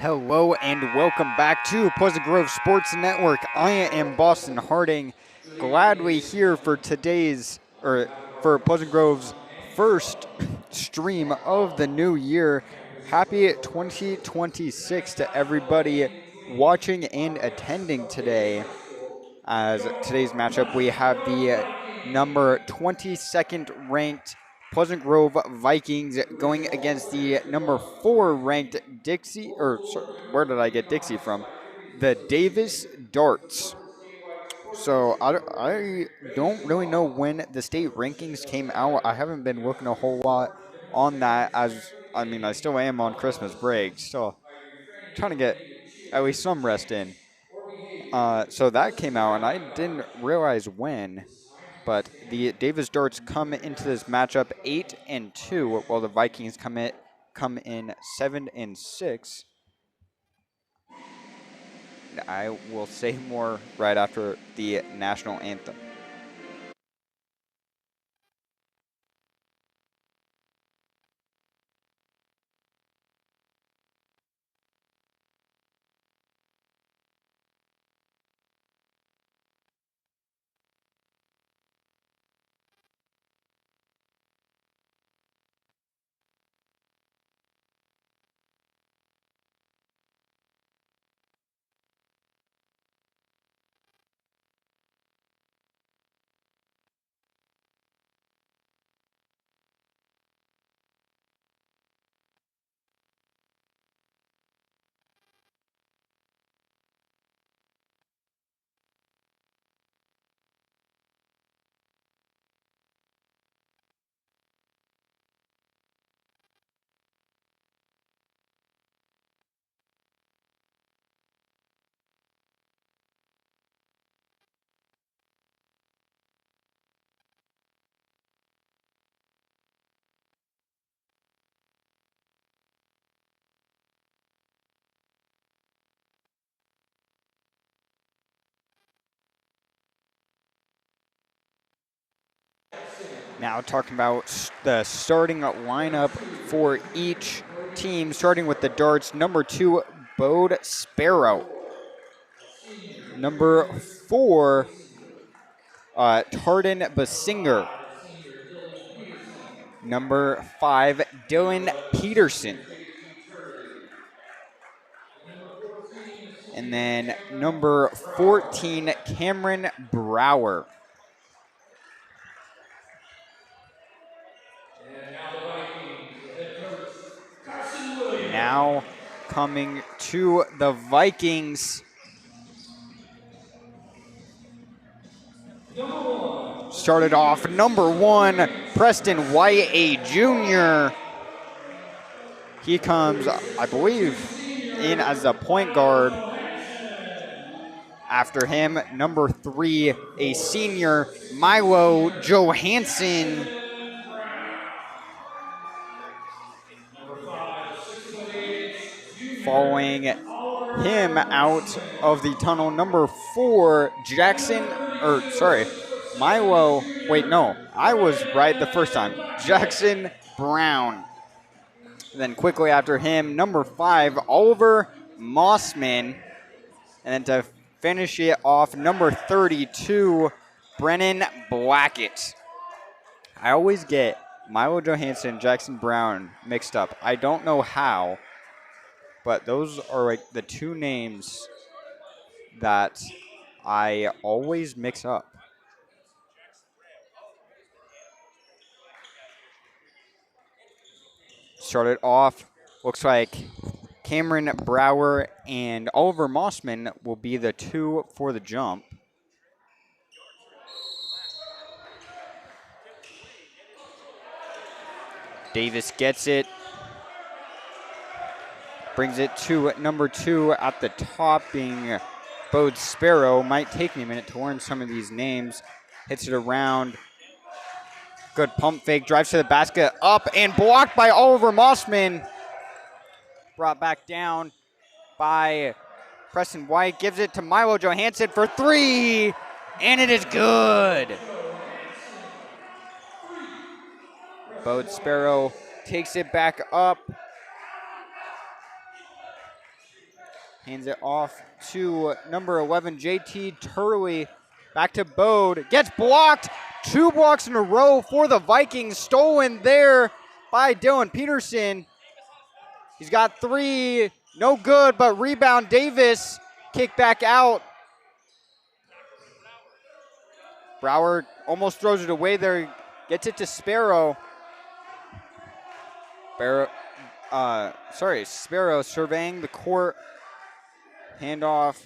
Hello and welcome back to Pleasant Grove Sports Network. I am Boston Harding, gladly here for for Pleasant Grove's first stream of the new year. Happy 2026 to everybody watching and attending today. As today's matchup, we have the number 22nd ranked Pleasant Grove Vikings going against the number 4 ranked Dixie, where did I get Dixie from? The Davis Darts. So I don't really know when the state rankings came out. I haven't been looking a whole lot on that I still am on Christmas break, still trying to get at least some rest in. So that came out, and I didn't realize when, but the Davis Darts come into this matchup 8-2, while the Vikings come in 7-6. I will say more right after the national anthem. Now talking about the starting lineup for each team, starting with the Darts. Number 2, Bode Sparrow. Number 4, Tarden Basinger. Number 5, Dylan Peterson. And then number 14, Cameron Brower. Now coming to the Vikings. Started off number 1, Preston White, a junior. He comes, I believe, in as a point guard. After him, number 3, a senior, Milo Johansson. Following him out of the tunnel, number 4, Milo. Wait, no, I was right the first time. Jackson Brown. Then quickly after him, number 5, Oliver Mossman. And then to finish it off, number 32, Brennan Blackett. I always get Milo Johansson and Jackson Brown mixed up. I don't know how, but those are like the two names that I always mix up. Started off, looks like Cameron Brower and Oliver Mossman will be the 2 for the jump. Davis gets it. Brings it to number 2 at the top, being Bode Sparrow. Might take me a minute to learn some of these names. Hits it around. Good pump fake. Drives to the basket. Up and blocked by Oliver Mossman. Brought back down by Preston White. Gives it to Milo Johansson for 3. And it is good. Bode Sparrow takes it back up. Hands it off to number 11, JT Turley. Back to Bode. Gets blocked. 2 blocks in a row for the Vikings. Stolen there by Dylan Peterson. He's got 3. No good, but rebound Davis. Kick back out. Brower almost throws it away there. Gets it to Sparrow. Sparrow surveying the court. Handoff.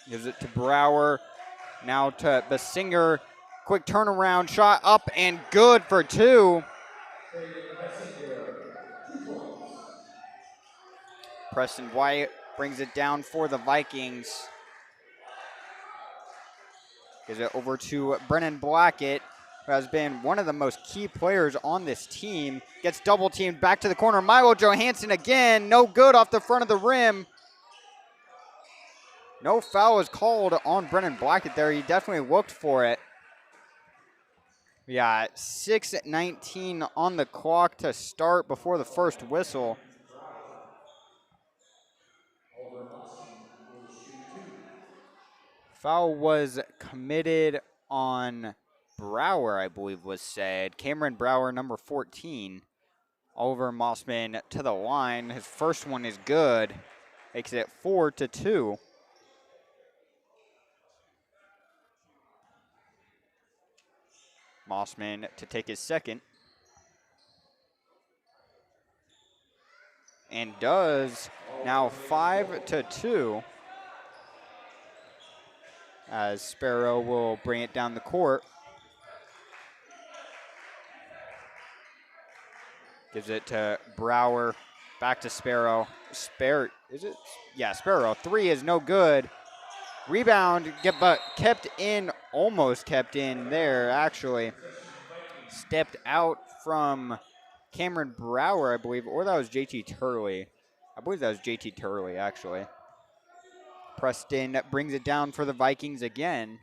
Gives it to Brower. Now to Basinger. Quick turnaround shot up and good for 2. Preston White brings it down for the Vikings. Gives it over to Brennan Blackett, who has been one of the most key players on this team. Gets double teamed back to the corner. Milo Johansson again. No good off the front of the rim. No foul is called on Brennan Blackett there. He definitely looked for it. Yeah, 6:19 on the clock to start before the first whistle. Foul was committed on Brower, I believe was said. Cameron Brower, number 14. Oliver Mossman to the line. His first one is good. Makes it 4-2. Mossman to take his second. And does. Now 5-2. As Sparrow will bring it down the court. Gives it to Brower. Back to Sparrow. Is it? Yeah, Sparrow. 3 is no good. Rebound, but kept in, almost kept in there, actually. Stepped out from Cameron Brower, I believe, or that was JT Turley. I believe that was JT Turley, actually. Preston brings it down for the Vikings again.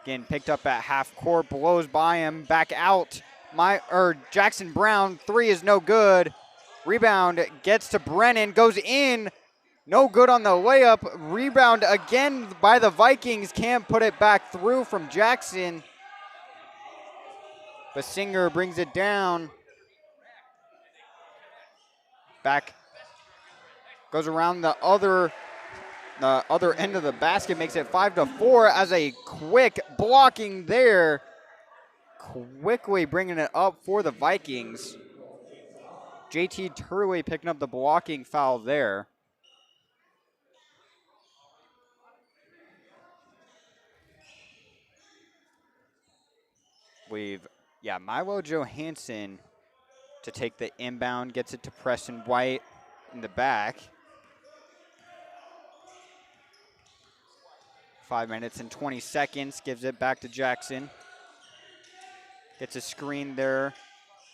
Again, picked up at half court, blows by him, back out. Jackson Brown, 3 is no good. Rebound gets to Brennan, goes in. No good on the layup. Rebound again by the Vikings. Can't put it back through from Jackson. Basinger brings it down. Back. Goes around the other end of the basket. Makes it 5-4 as a quick blocking there. Quickly bringing it up for the Vikings. JT Turley picking up the blocking foul there. Milo Johansson to take the inbound, gets it to Preston White in the back. 5 minutes and 20 seconds, gives it back to Jackson. Gets a screen there.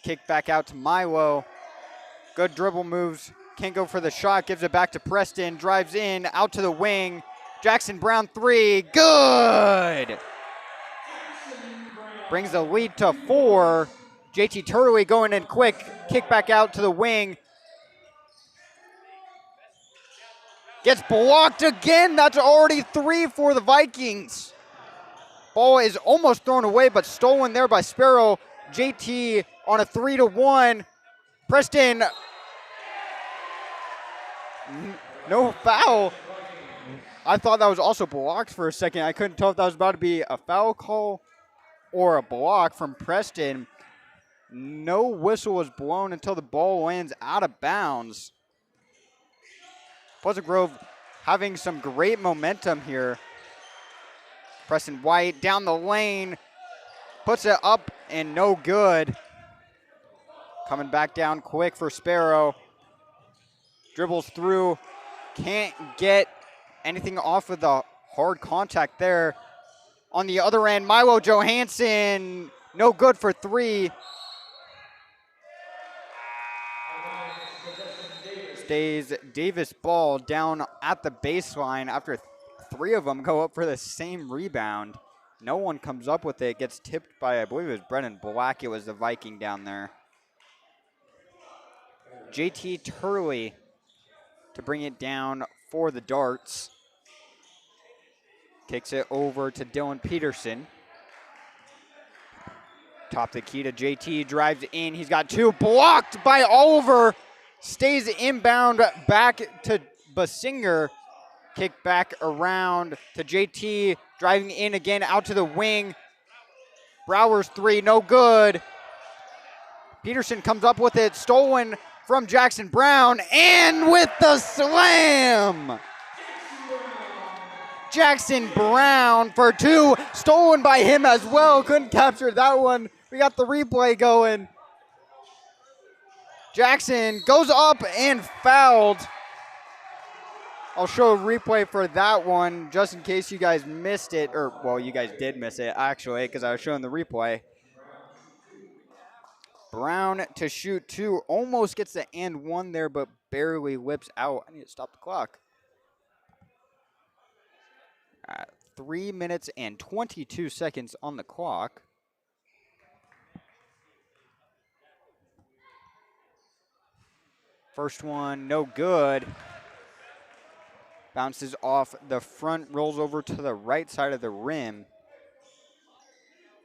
Kick back out to Milo. Good dribble moves. Can't go for the shot, gives it back to Preston. Drives in, out to the wing. Jackson Brown 3, good! Brings the lead to 4. JT Turley going in quick. Kick back out to the wing. Gets blocked again. That's already 3 for the Vikings. Ball is almost thrown away, but stolen there by Sparrow. JT on a 3-1. Preston. No foul. I thought that was also blocked for a second. I couldn't tell if that was about to be a foul call or a block from Preston. No whistle was blown until the ball lands out of bounds. Pleasant Grove having some great momentum here. Preston White down the lane, puts it up and no good. Coming back down quick for Sparrow. Dribbles through, can't get anything off of the hard contact there. On the other end, Milo Johansson, no good for 3. Stays Davis ball down at the baseline after 3 of them go up for the same rebound. No one comes up with it. Gets tipped by, I believe it was Brennan Black. It was the Viking down there. JT Turley to bring it down for the Darts. Kicks it over to Dylan Peterson. Top the key to JT, drives in. He's got two, blocked by Oliver. Stays inbound back to Basinger. Kick back around to JT, driving in again out to the wing. Brower's three, no good. Peterson comes up with it, stolen from Jackson Brown, and with the slam! Jackson Brown for two, stolen by him as well. Couldn't capture that one. We got the replay going. Jackson goes up and fouled. I'll show a replay for that one just in case you guys missed it. Or, well, you guys did miss it, actually, because I was showing the replay. Brown to shoot two. Almost gets the and one there, but barely whips out. I need to stop the clock. 3 minutes and 22 seconds on the clock. First one, no good. Bounces off the front, rolls over to the right side of the rim.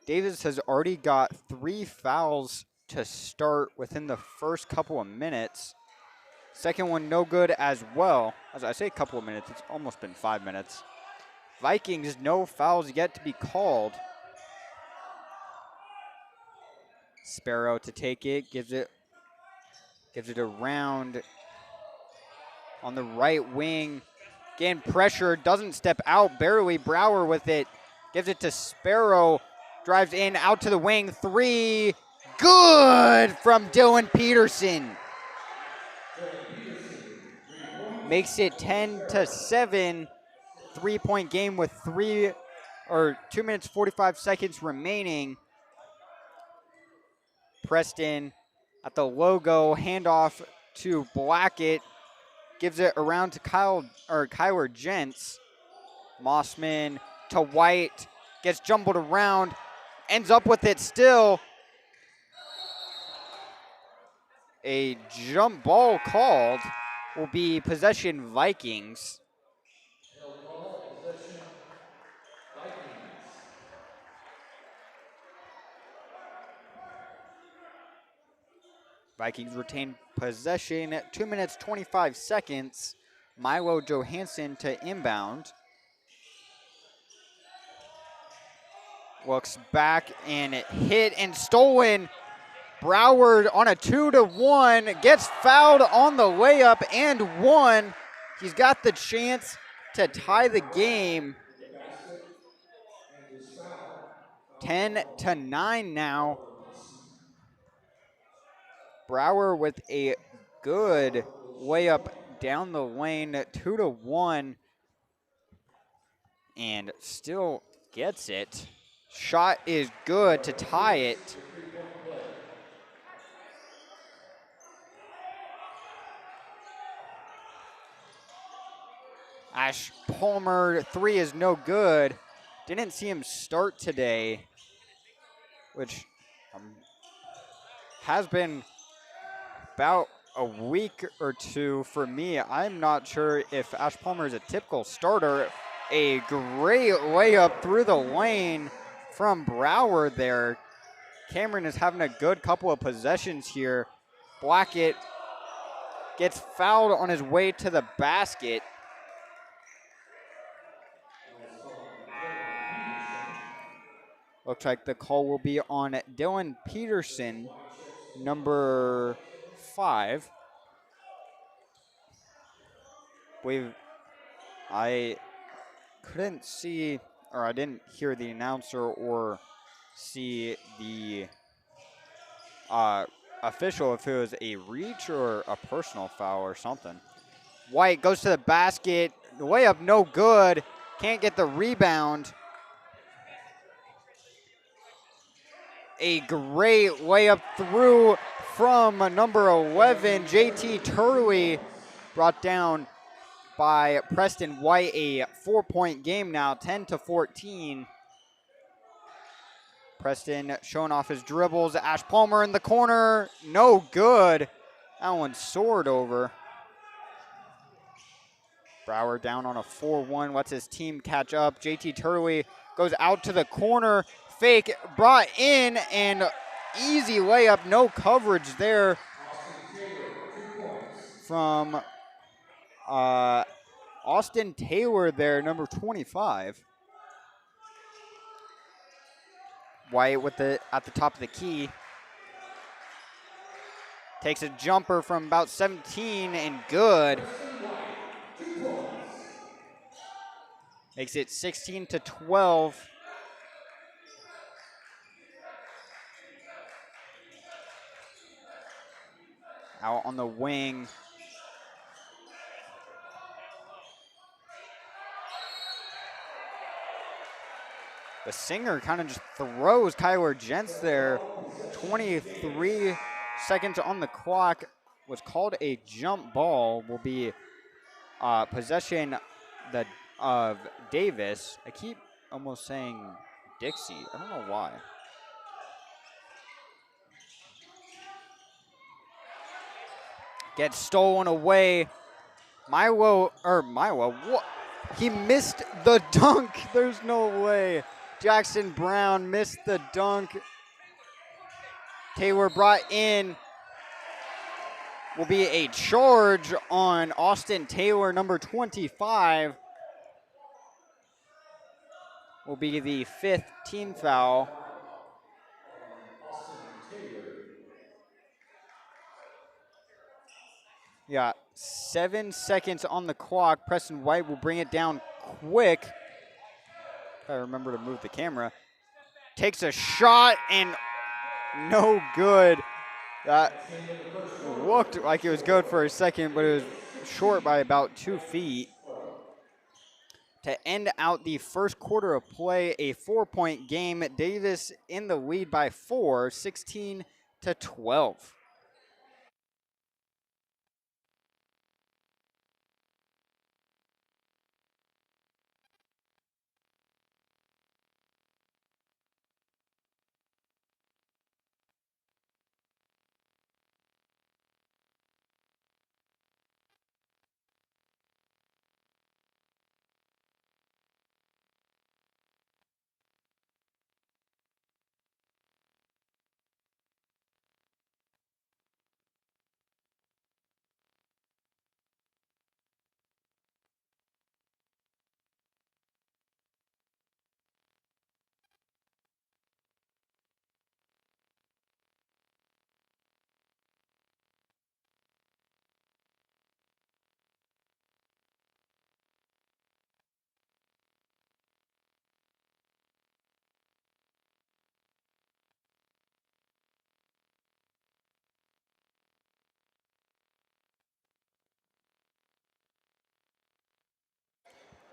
Davis has already got 3 fouls to start within the first couple of minutes. Second one, no good as well. As I say a couple of minutes, it's almost been 5 minutes. Vikings, no fouls yet to be called. Sparrow to take it, gives it around on the right wing. Again, pressure, doesn't step out, barely. Brower with it, gives it to Sparrow, drives in, out to the wing, three, good from Dylan Peterson. Makes it 10-7, 3-point game with 2 minutes 45 seconds remaining. Preston at the logo, handoff to Blackett, gives it around to Kyler Gents. Mossman to White, gets jumbled around, ends up with it still. A jump ball called, will be possession Vikings. Vikings retain possession, 2 minutes 25 seconds. Milo Johansson to inbound. Looks back and hit and stolen. Broward on a 2-1, gets fouled on the layup and one. He's got the chance to tie the game. 10-9 now. Brower with a good layup down the lane, 2-1, and still gets it. Shot is good to tie it. Ash Palmer, three is no good. Didn't see him start today, which has been about a week or two for me. I'm not sure if Ash Palmer is a typical starter. A great layup through the lane from Brower there. Cameron is having a good couple of possessions here. Blackett gets fouled on his way to the basket. Looks like the call will be on Dylan Peterson, number 5. I couldn't see, or I didn't hear the announcer or see the official if it was a reach or a personal foul or something. White goes to the basket, the layup no good, can't get the rebound. A great layup through from number 11, JT Turley, brought down by Preston White. A 4-point game now, 10-14. Preston showing off his dribbles. Ash Palmer in the corner, no good. That one soared over. Brower down on a 4-1, lets his team catch up. JT Turley goes out to the corner, fake, brought in, and easy layup, no coverage there from Austin Taylor there, number 25. White with at the top of the key. Takes a jumper from about 17 and good. Makes it 16-12. Out on the wing. The Singer kind of just throws Kyler Gents there. 23 seconds on the clock. Was called a jump ball. Will be possession of Davis. I keep almost saying Dixie. I don't know why. Gets stolen away. Milo, what? He missed the dunk. There's no way. Jackson Brown missed the dunk. Taylor brought in. Will be a charge on Austin Taylor, number 25. Will be the 5th team foul. Yeah, 7 seconds on the clock. Preston White will bring it down quick. If I remember to move the camera. Takes a shot and no good. That looked like it was good for a second, but it was short by about 2 feet. To end out the first quarter of play, a 4-point game. Davis in the lead by 4, 16-12.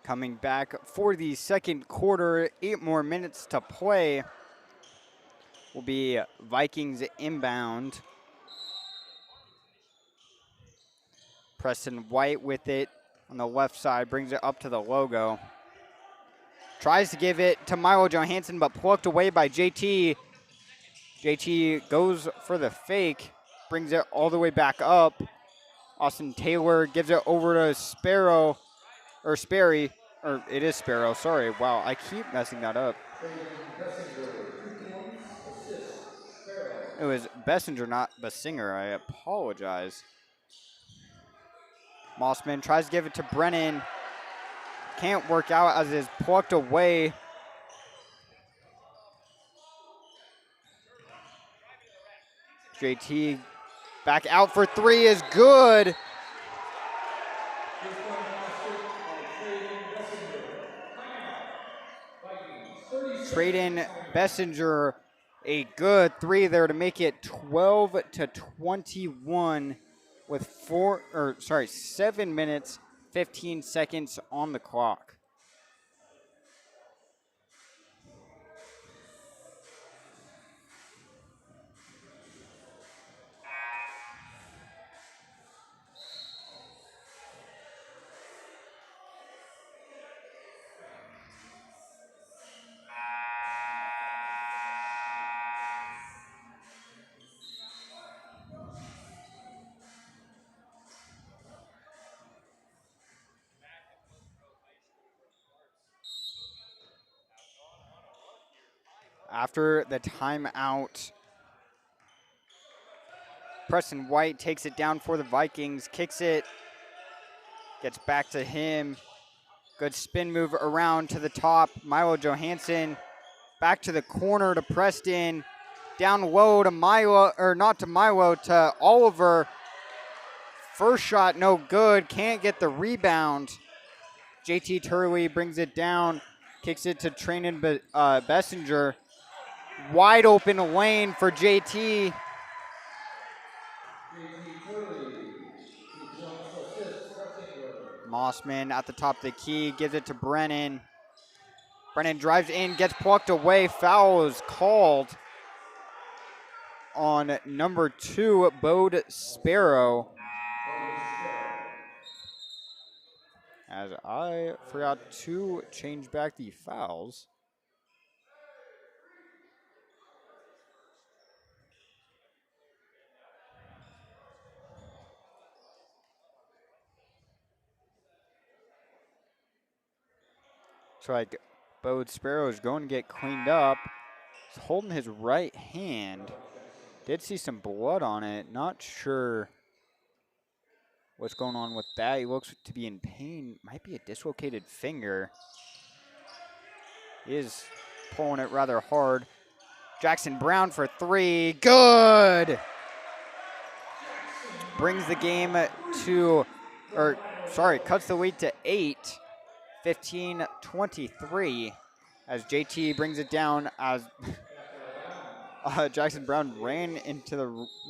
Coming back for the second quarter, 8 more minutes to play. Will be Vikings inbound. Preston White with it on the left side, brings it up to the logo. Tries to give it to Milo Johansson, but plucked away by JT. JT goes for the fake, brings it all the way back up. Austin Taylor gives it over to Sparrow, or Sperry, or it is Sparrow, sorry. Wow, I keep messing that up. It was Bessinger, not Bessinger. I apologize. Mossman tries to give it to Brennan. Can't work out as it is plucked away. JT back out for 3 is good. Trayden Bessinger, a good 3 there to make it 12-21 with 7 minutes, 15 seconds on the clock. after the timeout, Preston White takes it down for the Vikings, kicks it, gets back to him. Good spin move around to the top. Milo Johansson back to the corner to Preston. Down low to Milo, or not to Milo, to Oliver. First shot, no good. Can't get the rebound. JT Turley brings it down, kicks it to Trainen Bessinger. Wide open lane for JT. Mossman at the top of the key, gives it to Brennan. Brennan drives in, gets plucked away. Foul is called on number 2, Bode Sparrow. As I forgot to change back the fouls. So like Bode Sparrow is going to get cleaned up. He's holding his right hand. Did see some blood on it. Not sure what's going on with that. He looks to be in pain. Might be a dislocated finger. He is pulling it rather hard. Jackson Brown for 3. Good! Brings the game to, cuts the lead to 8. 15-23 as JT brings it down as Jackson Brown ran into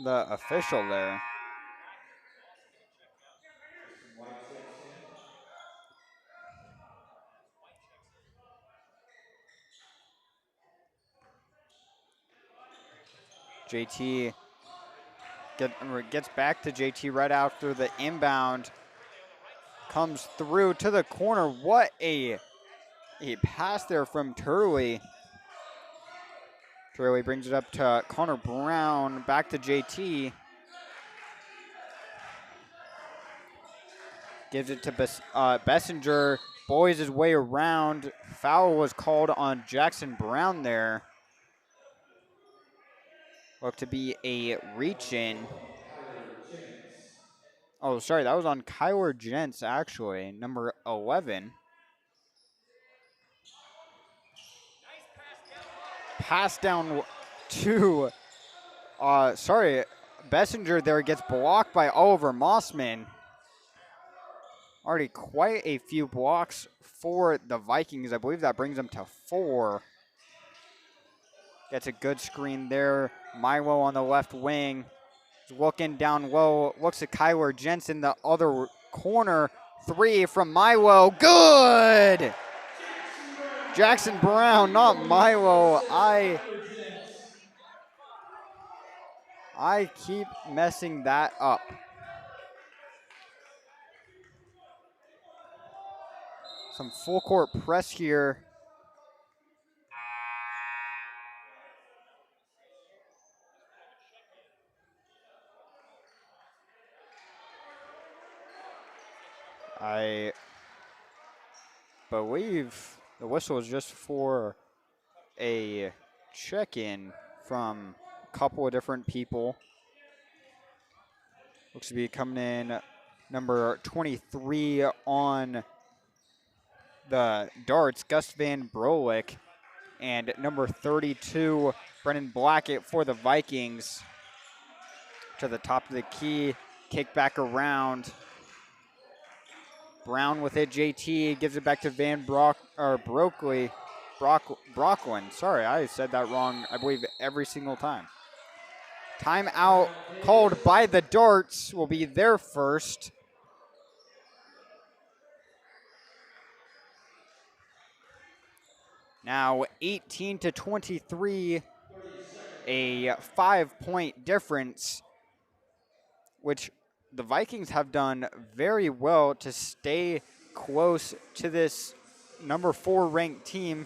the official there. JT gets back to JT right after the inbound. Comes through to the corner. What a pass there from Turley. Turley brings it up to Connor Brown. Back to JT. Gives it to Bessinger. Boys his way around. Foul was called on Jackson Brown there. Looked to be a reach-in. Oh, sorry, that was on Kyler Gents, actually, number 11. Pass down to, Bessinger there gets blocked by Oliver Mossman. Already quite a few blocks for the Vikings. I believe that brings them to 4. Gets a good screen there. Milo on the left wing. Looking down low, looks at Kyler Jensen, the other corner. 3 from Milo, good! Jackson Brown, not Milo. I keep messing that up. Some full court press here. I believe the whistle is just for a check-in from a couple of different people. Looks to be coming in number 23 on the darts, Gus Van Brolik, and number 32, Brennan Blackett for the Vikings. To the top of the key, kick back around. Brown with it, JT gives it back to Brocklin. Sorry, I said that wrong, I believe, every single time. Timeout called by the Darts will be their first. Now 18-23, a 5-point difference, which the Vikings have done very well to stay close to this number 4 ranked team,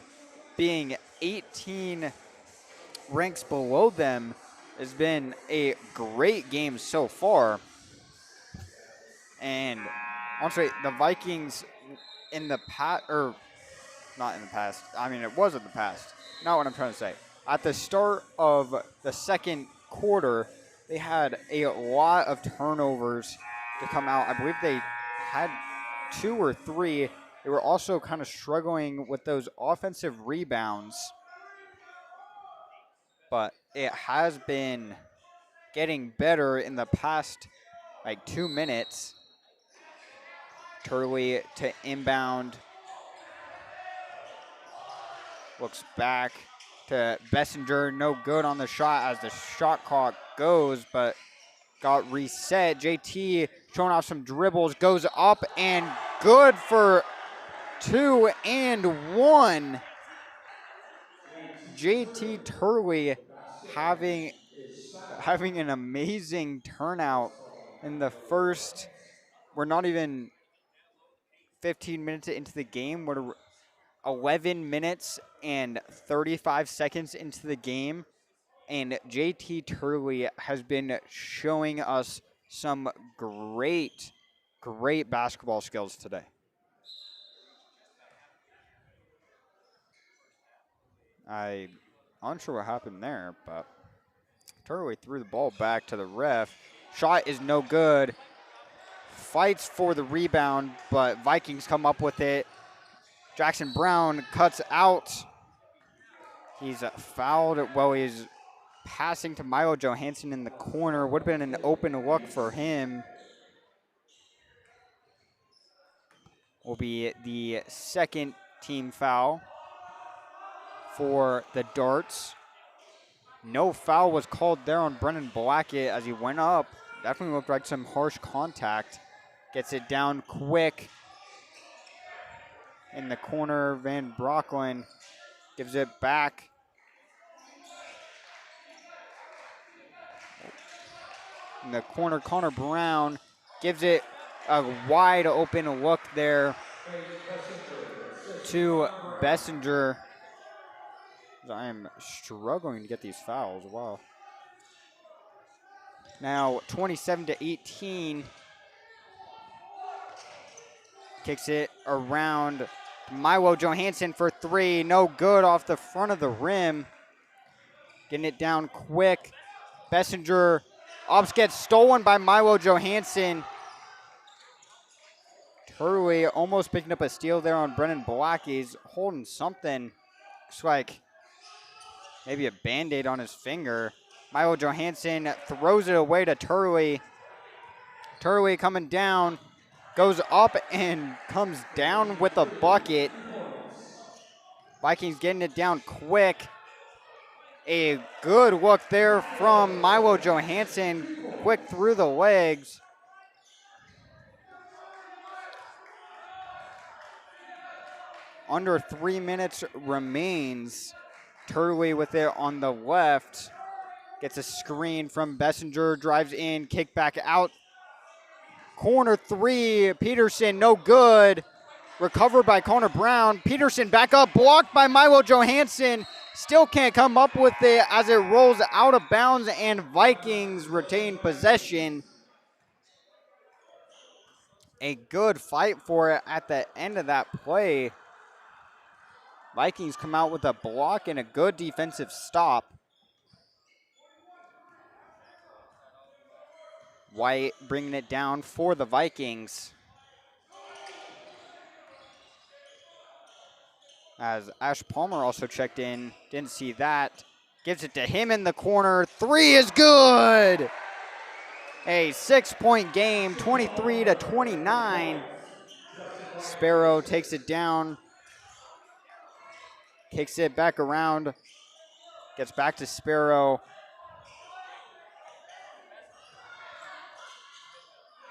being 18 ranks below them. Has been a great game so far. And honestly, the Vikings in the past, or not in the past, I mean, it was in the past. Not what I'm trying to say. at the start of the second quarter, they had a lot of turnovers to come out. I believe they had 2 or 3. They were also kind of struggling with those offensive rebounds, but it has been getting better in the past 2 minutes. Turley to inbound. Looks back to Bessinger. No good on the shot as the shot clock goes, but got reset. JT showing off some dribbles. Goes up and good for 2 and 1. JT Turley having an amazing turnout in the first. We're not even 15 minutes into the game. We're 11 minutes and 35 seconds into the game, and JT Turley has been showing us some great basketball skills today. I'm unsure what happened there, but Turley threw the ball back to the ref. Shot is no good. Fights for the rebound, but Vikings come up with it. Jackson Brown cuts out. He's fouled. Well, he's passing to Milo Johansson in the corner. Would have been an open look for him. Will be the second team foul for the Darts. No foul was called there on Brennan Blackett as he went up. Definitely looked like some harsh contact. Gets it down quick in the corner. Van Brocklin gives it back. In the corner, Connor Brown gives it a wide open look there to Bessinger. I am struggling to get these fouls. Wow. Now 27-18. Kicks it around Milo Johansson for 3. No good off the front of the rim. Getting it down quick. Bessinger. Ops gets stolen by Milo Johansson. Turley almost picking up a steal there on Brennan Black. He's holding something. Looks like maybe a Band-Aid on his finger. Milo Johansson throws it away to Turley. Turley coming down. Goes up and comes down with a bucket. Vikings getting it down quick. A good look there from Milo Johansson. Quick through the legs. Under 3 minutes remains. Turley with it on the left. Gets a screen from Bessinger. Drives in. Kick back out. Corner 3. Peterson, no good. Recovered by Connor Brown. Peterson back up. Blocked by Milo Johansson. Still can't come up with it as it rolls out of bounds and Vikings retain possession. A good fight for it at the end of that play. Vikings come out with a block and a good defensive stop. White bringing it down for the Vikings. As Ash Palmer also checked in. Didn't see that. Gives it to him in the corner. 3 is good. A 6-point game, 23-29. Sparrow takes it down. Kicks it back around. Gets back to Sparrow.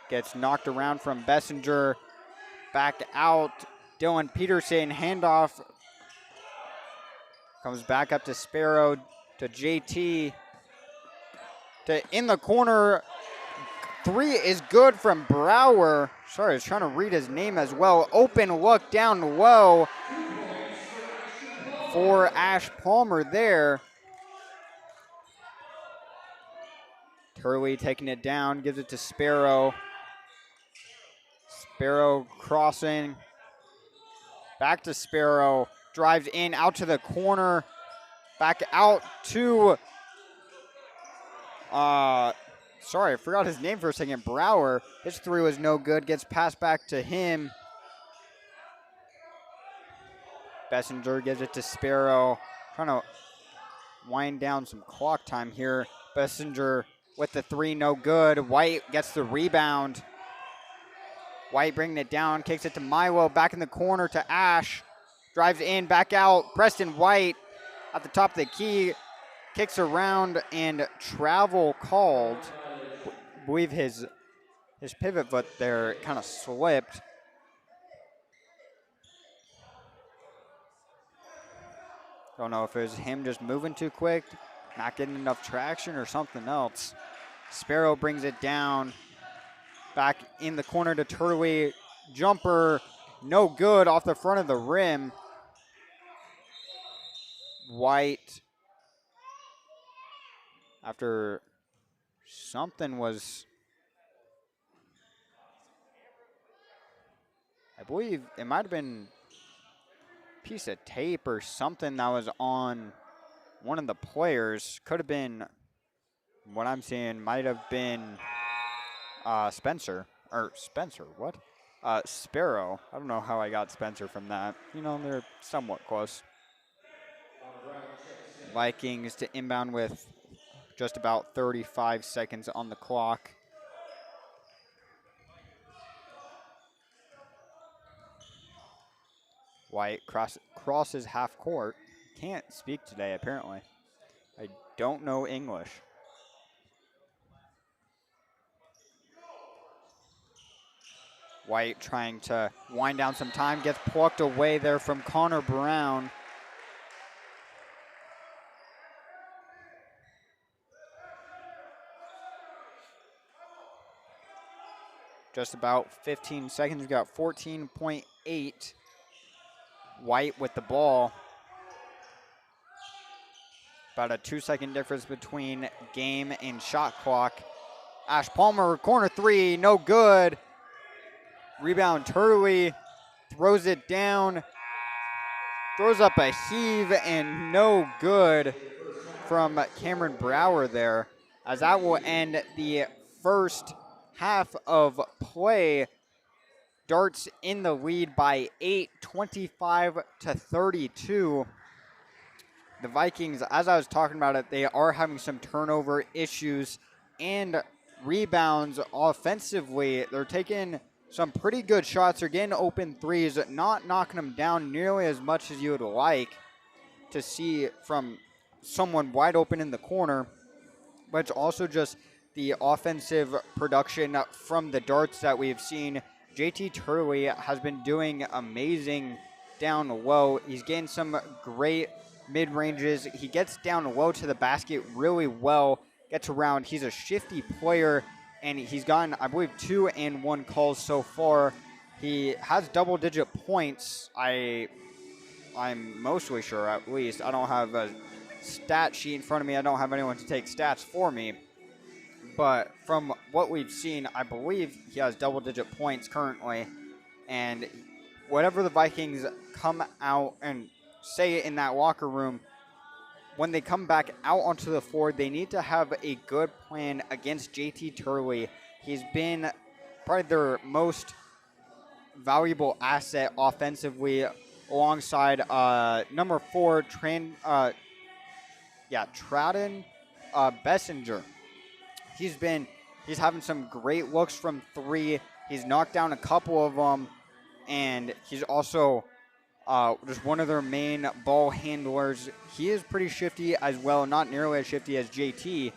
Gets knocked around from Bessinger. Back out. Dylan Peterson, handoff. Comes back up to Sparrow, to JT. In the corner. 3 is good from Brower. Sorry, I was trying to read his name as well. Open look down low for Ash Palmer there. Turley taking it down, gives it to Sparrow. Sparrow crossing. Back to Sparrow. Drives in, out to the corner. Back out to, sorry, I forgot his name for a second. Brower. His three was no good. Gets passed back to him. Bessinger gives it to Sparrow. Trying to wind down some clock time here. Bessinger with the three, no good. White gets the rebound. White bringing it down, kicks it to Milo, back in the corner to Ash. Drives in, back out. Preston White at the top of the key. Kicks around and travel called. I believe his pivot foot there kind of slipped. Don't know if it was him just moving too quick, not getting enough traction, or something else. Sparrow brings it down. Back in the corner to Turley. Jumper, no good, off the front of the rim. White, after something was, I believe it might have been a piece of tape or something that was on one of the players. Could have been, what I'm seeing, might have been Spencer. What? Sparrow. I don't know how I got Spencer from that. You know, they're somewhat close. Vikings to inbound with just about 35 seconds on the clock. White crosses half court. Can't speak today, apparently. I don't know English. White trying to wind down some time, gets plucked away there from Connor Brown. Just about 15 seconds. We've got 14.8. White with the ball. About a 2-second difference between game and shot clock. Ash Palmer, corner three, no good. Rebound, Turley throws it down. Throws up a heave and no good from Cameron Brower there, as that will end the first half of play. Darts in the lead by 8, 25-32. The Vikings, as I was talking about it, they are having some turnover issues and rebounds offensively. They're taking some pretty good shots. They're getting open threes, not knocking them down nearly as much as you would like to see from someone wide open in the corner. But it's also just the offensive production from the darts that we've seen. JT Turley has been doing amazing down low. He's getting some great mid-ranges. He gets down low to the basket really well, gets around. He's a shifty player, and he's gotten, I believe, 2 and 1 calls so far. He has double-digit points, I'm mostly sure, at least. I don't have a stat sheet in front of me. I don't have anyone to take stats for me. But from what we've seen, I believe he has double-digit points currently. And whatever the Vikings come out and say in that locker room, when they come back out onto the floor, they need to have a good plan against JT Turley. He's been probably their most valuable asset offensively, alongside number 4, Traden Bessinger. He's having some great looks from 3. He's knocked down a couple of them, and he's also just one of their main ball handlers. He is pretty shifty as well, not nearly as shifty as JT,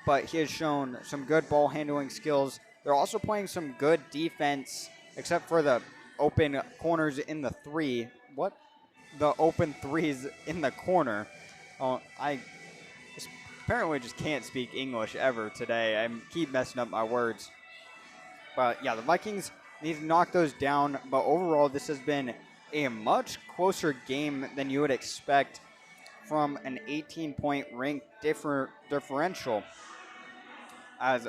but he has shown some good ball handling skills. They're also playing some good defense, except for the open corners in the 3. What? The open threes in the corner. I apparently just can't speak English ever today. I keep messing up my words. But yeah, the Vikings need to knock those down. But overall, this has been a much closer game than you would expect from an 18-point rank differential. As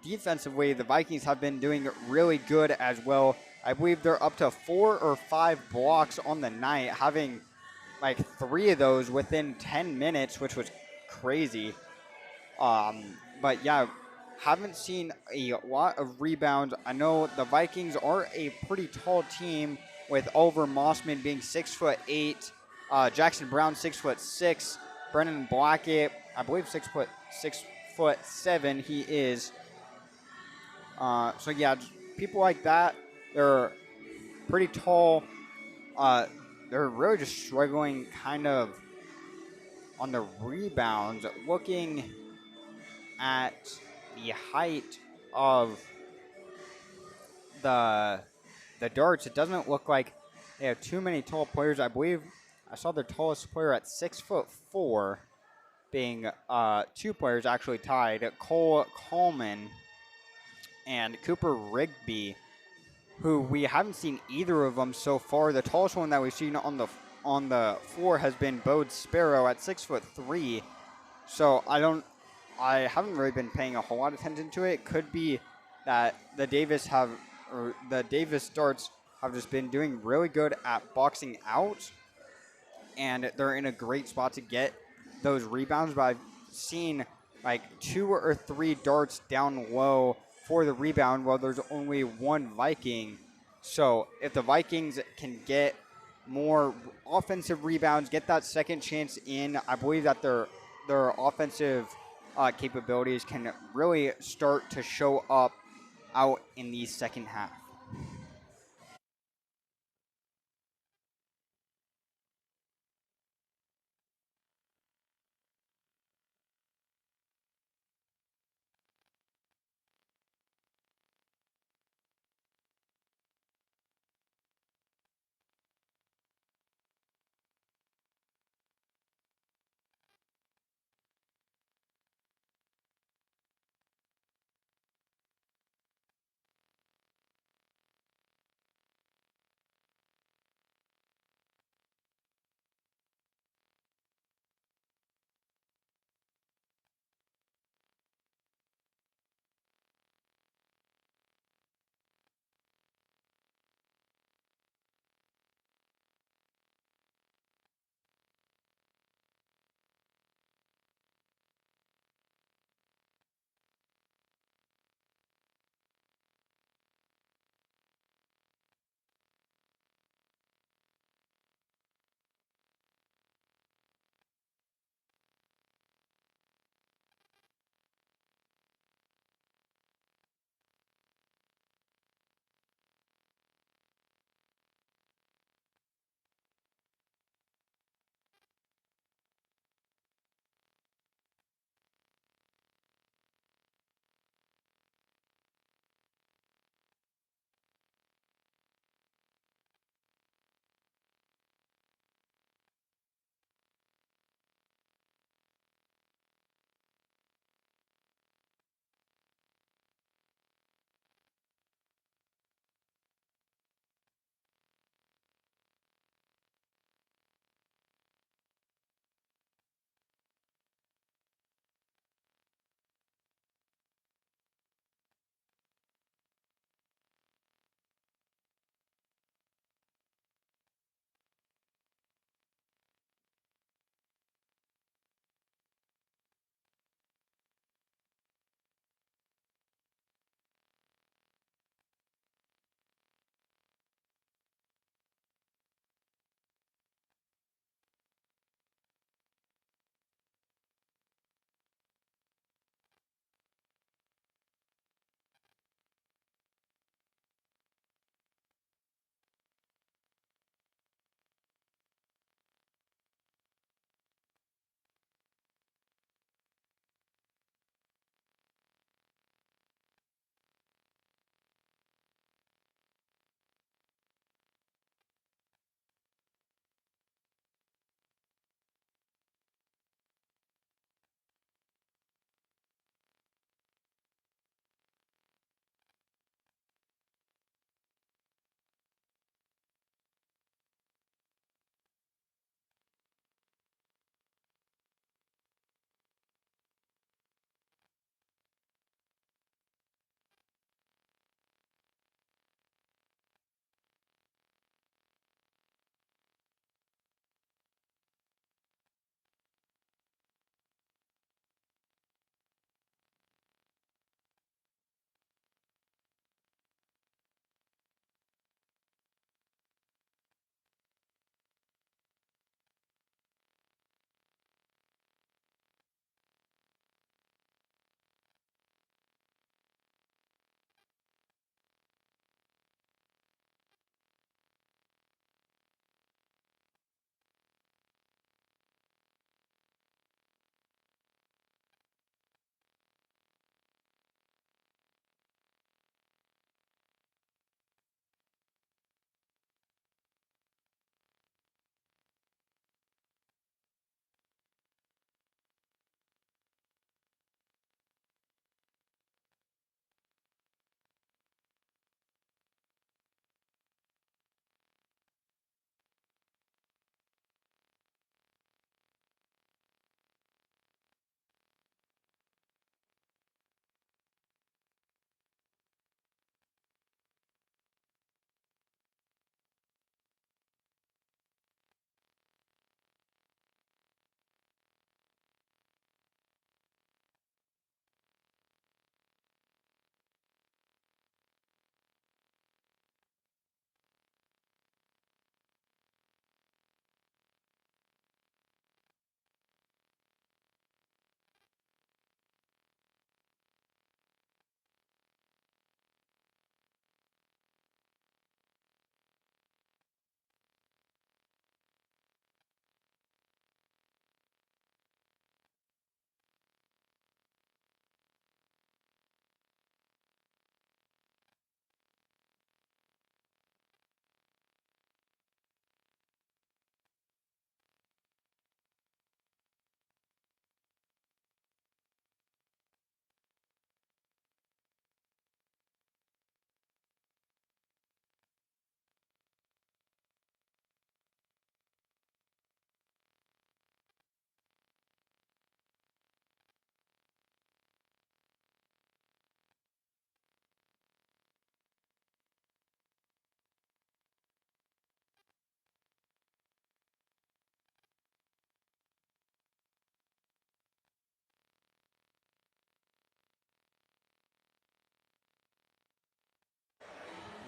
defensively, the Vikings have been doing really good as well. I believe they're up to 4 or 5 blocks on the night, having like 3 of those within 10 minutes, which was crazy. But yeah, haven't seen a lot of rebounds. I know the Vikings are a pretty tall team with Oliver Mossman being 6'8", Jackson Brown 6'6", Brennan Blackett, I believe 6'7" he is. So yeah, just people like that, they're pretty tall. Uh, they're really just struggling kind of on the rebounds. Looking at the height of the the darts, it doesn't look like they have too many tall players. I believe I saw their tallest player at 6'4", being 2 players actually tied: Cole Coleman and Cooper Rigby, who we haven't seen either of them so far. The tallest one that we've seen on the floor has been Bode Sparrow at 6'3". So I haven't really been paying a whole lot of attention to it. Could be that the Davis darts have just been doing really good at boxing out, and they're in a great spot to get those rebounds. But I've seen like 2 or 3 darts down low for the rebound while there's only one Viking. So if the Vikings can get more offensive rebounds, get that second chance in, I believe that their offensive capabilities can really start to show up out in the second half.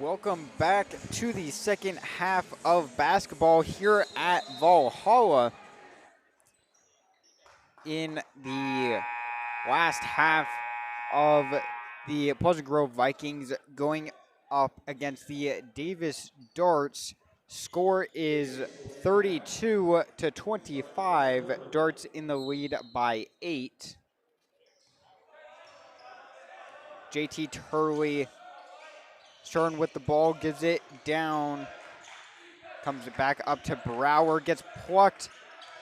Welcome back to the second half of basketball here at Valhalla. In the last half of the Pleasant Grove Vikings going up against the Davis Darts. Score is 32-25. Darts in the lead by 8. JT Turley starting with the ball, gives it down. Comes back up to Brower, gets plucked,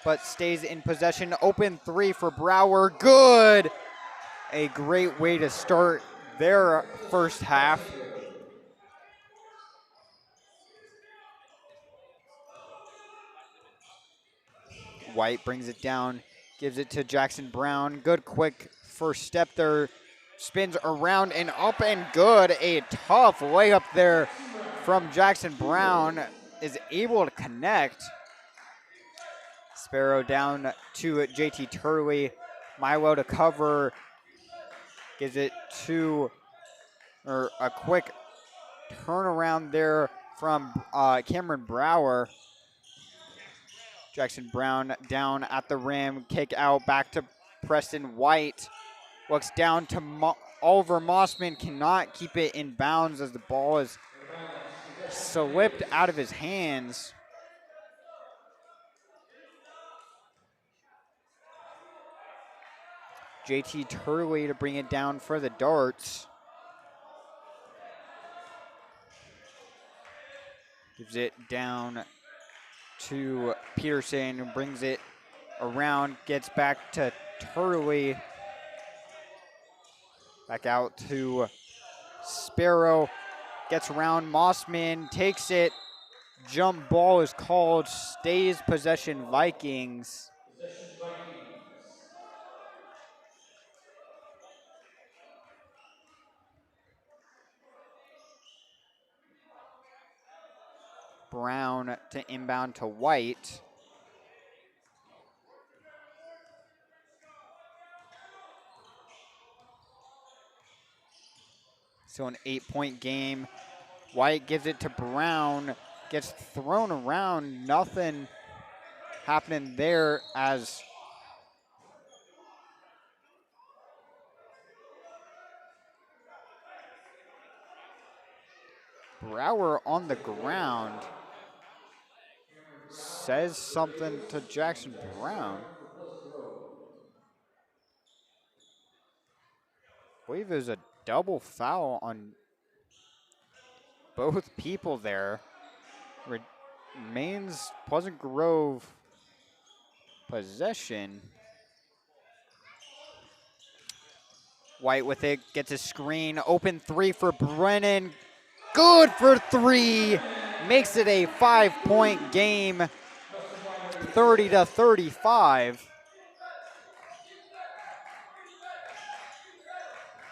but stays in possession. Open three for Brower, good! A great way to start their first half. White brings it down, gives it to Jackson Brown. Good quick first step there. Spins around and up and good. A tough layup there from Jackson Brown, is able to connect. Sparrow down to JT Turley. Milo to cover. Gives it to, or a quick turnaround there from Cameron Brower. Jackson Brown down at the rim. Kick out back to Preston White. Looks down to Oliver Mossman. Cannot keep it in bounds as the ball is slipped out of his hands. JT Turley to bring it down for the Darts. Gives it down to Peterson, who brings it around, gets back to Turley. Back out to Sparrow, gets around Mossman, takes it. Jump ball is called, stays possession Vikings. Brown to inbound to White. So an 8-point game. White gives it to Brown, gets thrown around. Nothing happening there as Brower on the ground says something to Jackson Brown. I believe there's a double foul on both people there. Remains Pleasant Grove possession. White with it, gets a screen. Open three for Brennan. Good for three. Makes it a 5-point game, 30-35.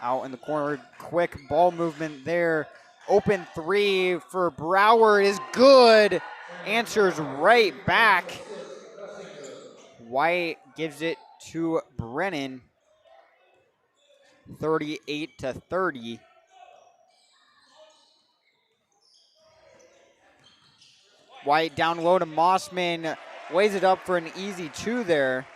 Out in the corner, quick ball movement there. Open three for Brower is good. Answers right back. White gives it to Brennan, 38-30. White down low to Mossman, lays it up for an easy two there.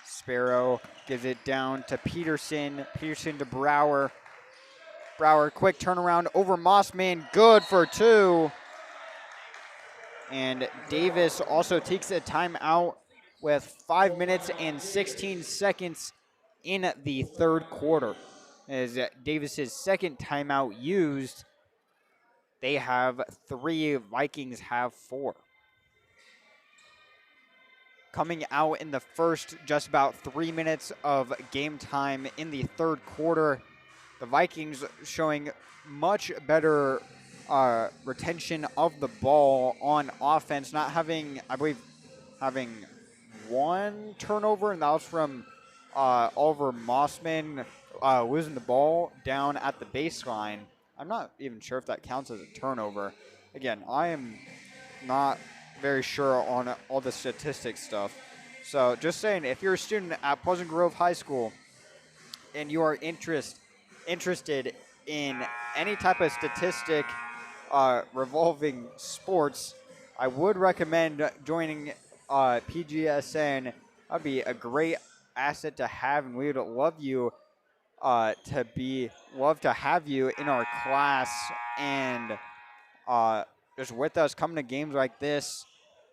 Sparrow gives it down to Peterson. Peterson to Brower. Brower, quick turnaround over Mossman. Good for two. And Davis also takes a timeout with 5 minutes and 16 seconds in the third quarter. As Davis's second timeout used, they have 3, Vikings have 4. Coming out in the first just about 3 minutes of game time in the third quarter, the Vikings showing much better retention of the ball on offense, not having, I believe, having 1 turnover, and that was from Oliver Mossman losing the ball down at the baseline. I'm not even sure if that counts as a turnover. Again, I am not very sure on all the statistics stuff. So just saying, if you're a student at Pleasant Grove High School and you are interested in any type of statistic revolving sports, I would recommend joining PGSN. That'd be a great asset to have, and we would love to have you in our class and just with us coming to games like this.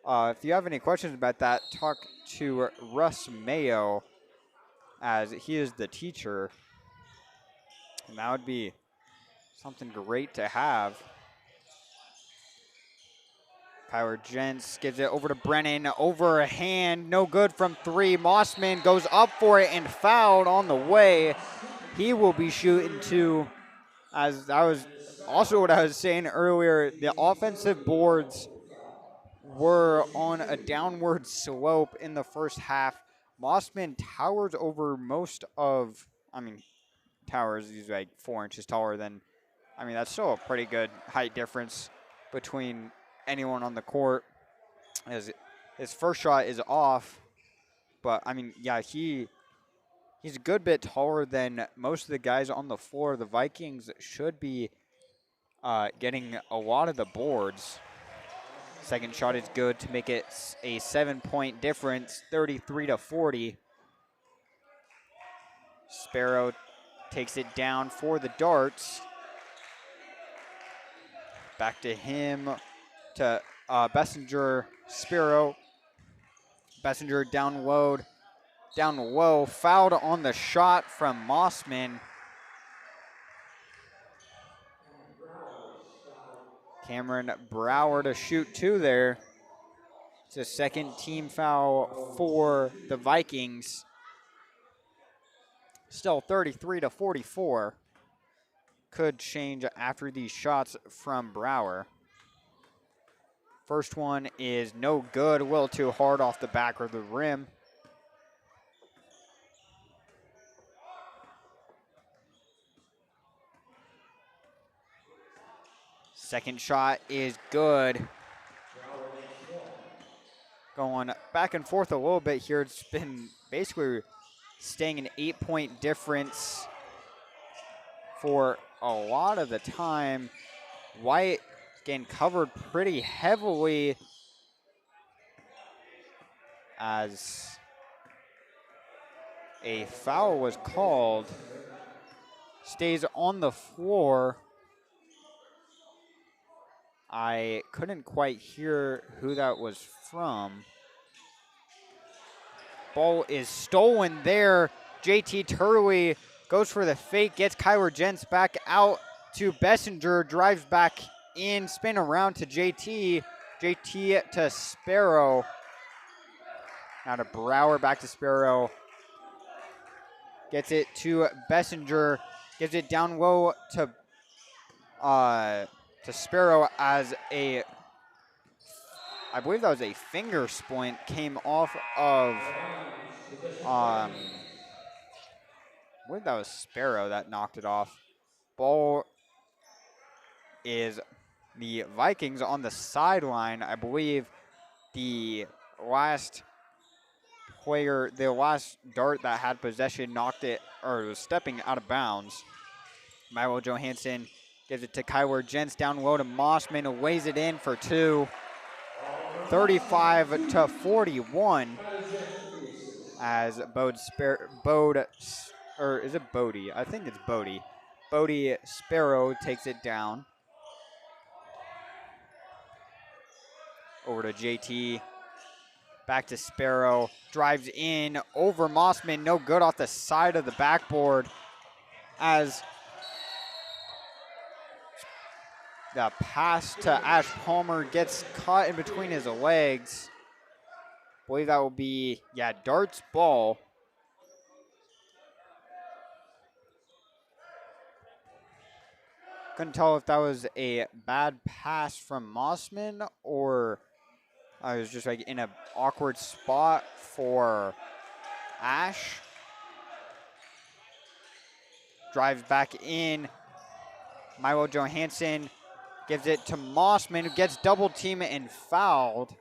If you have any questions about that, talk to Russ Mayo, as he is the teacher, and that would be something great to have. Kyler Jentz gives it over to Brennan, overhand, no good from three. Mossman goes up for it and fouled on the way. He will be shooting two. As that was also what I was saying earlier, the offensive boards were on a downward slope in the first half. Mossman towers over towers, he's like 4 inches taller than, that's still a pretty good height difference between anyone on the court. As his first shot is off, but he's a good bit taller than most of the guys on the floor. The Vikings should be getting a lot of the boards. Second shot is good to make it a 7-point difference, 33-40. Sparrow takes it down for the darts. Back to him, to Bessinger, Sparrow. Bessinger down low, fouled on the shot from Mossman. Cameron Brower to shoot two there. It's a second team foul for the Vikings. Still 33-44. Could change after these shots from Brower. First one is no good, a little too hard off the back of the rim. Second shot is good. Going back and forth a little bit here. It's been basically staying an 8-point difference for a lot of the time. White getting covered pretty heavily as a foul was called. Stays on the floor. I couldn't quite hear who that was from. Ball is stolen there. JT Turley goes for the fake, gets Kyler Jentz back out to Bessinger, drives back in, spin around to JT. JT to Sparrow. Now to Brower, back to Sparrow. Gets it to Bessinger, gives it down low to Sparrow as I believe that was a finger splint, came off of, I believe that was Sparrow that knocked it off. Ball is the Vikings on the sideline. I believe the last dart that had possession knocked it, or was stepping out of bounds. Milo Johansson gives it to Kyler Jentz, down low to Mossman, who weighs it in for two. 35-41 as or is it Bodie? I think it's Bodie. Bodie Sparrow takes it down. Over to JT. Back to Sparrow. Drives in over Mossman. No good off the side of the backboard as the pass to Ash Palmer gets caught in between his legs. I believe that will be, Dart's ball. Couldn't tell if that was a bad pass from Mossman or I was just in an awkward spot for Ash. Drives back in. Milo Johansson gives it to Mossman, who gets double teamed and fouled.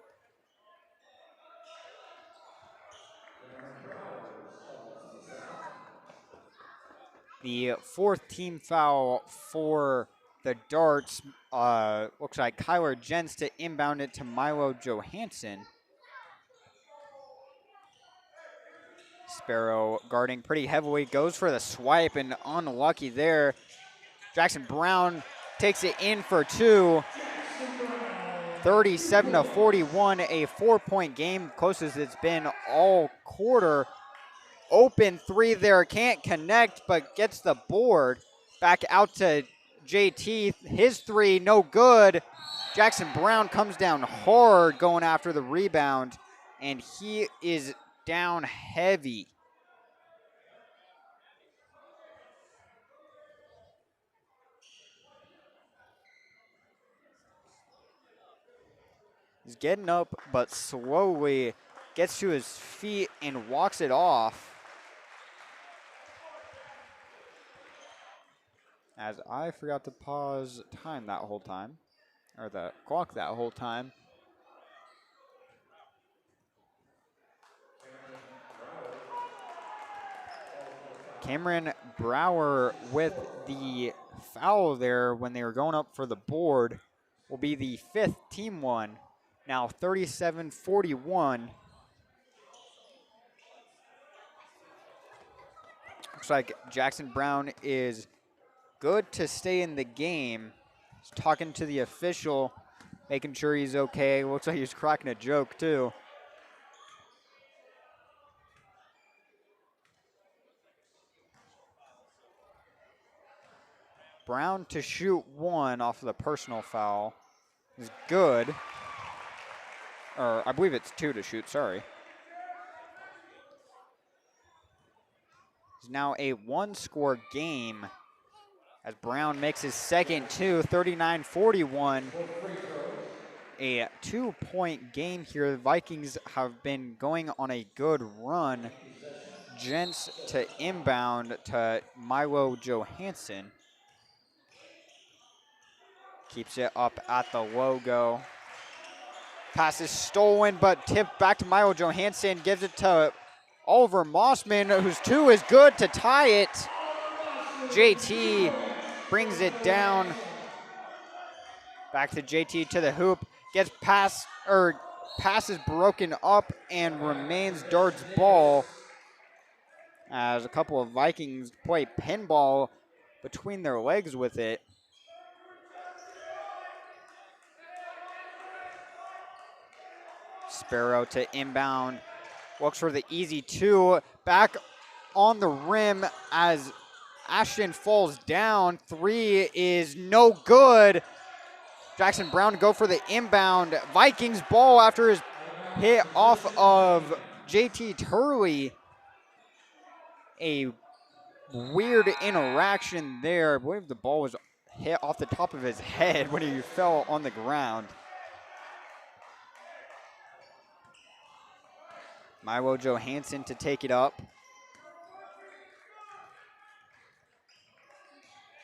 The fourth team foul for the Darts. Looks like Kyler Jens to inbound it to Milo Johansson. Sparrow guarding pretty heavily, goes for the swipe and unlucky there. Jackson Brown takes it in for two. 37-41, a 4-point game, closest it's been all quarter. Open three there, can't connect, but gets the board. Back out to JT, his three, no good. Jackson Brown comes down hard going after the rebound, and he is down heavy. He's getting up, but slowly gets to his feet and walks it off. As I forgot to pause time that whole time, or the clock that whole time. Cameron Brower with the foul there when they were going up for the board will be the fifth team one. Now 37-41. Looks like Jackson Brown is good to stay in the game. He's talking to the official, making sure he's okay. Looks like he's cracking a joke too. Brown to shoot one off of the personal foul is good. Or I believe it's two to shoot, sorry. It's now a one-score game as Brown makes his second two, 39-41. A 2-point game here. The Vikings have been going on a good run. Gents to inbound to Milo Johansson. Keeps it up at the logo. Pass is stolen, but tipped back to Milo Johansson. Gives it to Oliver Mossman, whose two is good to tie it. JT brings it down. Back to JT to the hoop. Gets pass is broken up and remains Darts ball. As a couple of Vikings play pinball between their legs with it. Sparrow to inbound. Looks for the easy two. Back on the rim as Ashton falls down. Three is no good. Jackson Brown to go for the inbound. Vikings ball after his hit off of JT Turley. A weird interaction there. I believe the ball was hit off the top of his head when he fell on the ground. Milo Johansson to take it up.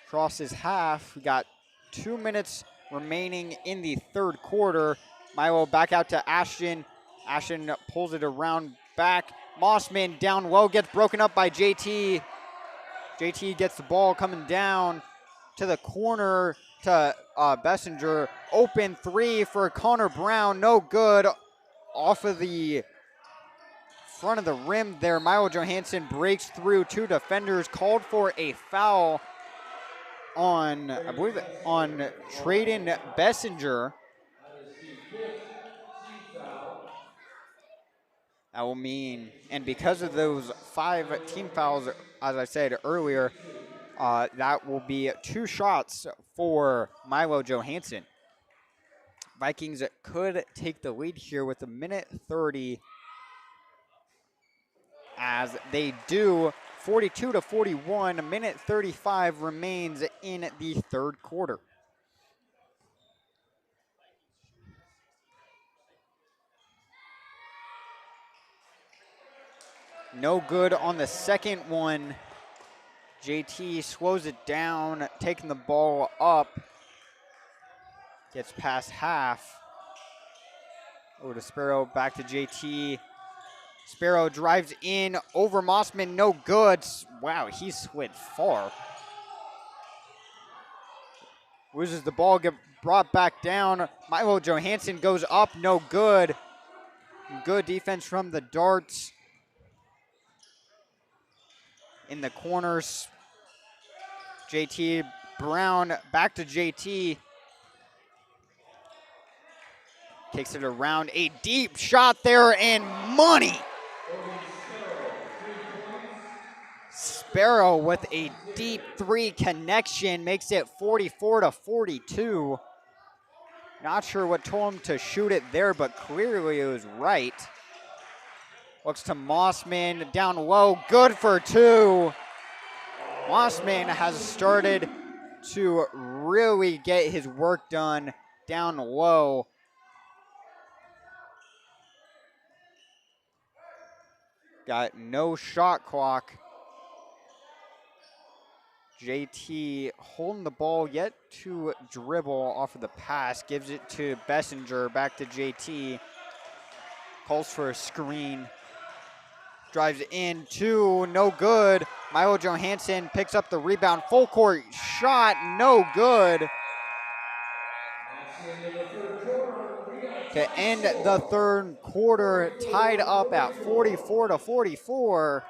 Crosses half. We got 2 minutes remaining in the third quarter. Milo back out to Ashton. Ashton pulls it around back. Mossman down low, gets broken up by JT. JT gets the ball coming down to the corner to Bessinger. Open three for Connor Brown, no good. Off of the front of the rim there. Milo Johansson breaks through two defenders, called for a foul on, I believe, on Traden Bessinger. That will mean, and because of those 5 team fouls, as I said earlier, that will be 2 shots for Milo Johansson. Vikings could take the lead here with a minute 30 as they do. 42-41, a minute 35 remains in the third quarter. No good on the second one. JT slows it down, taking the ball up. Gets past half. Over to Sparrow, back to JT. Sparrow drives in over Mossman, no good. Wow, he slid far. Loses the ball, get brought back down. Milo Johansson goes up, no good. Good defense from the Darts. In the corners, JT Brown back to JT. Takes it around, a deep shot there and money. Sparrow with a deep three connection makes it 44-42. Not sure what told him to shoot it there, but clearly it was right. Looks to Mossman down low, good for two. Mossman has started to really get his work done down low. Got no shot clock. JT holding the ball, yet to dribble off of the pass. Gives it to Bessinger, back to JT. Calls for a screen. Drives in, two, no good. Milo Johansson picks up the rebound. Full court shot, no good. To end the third quarter, tied up at 44-44.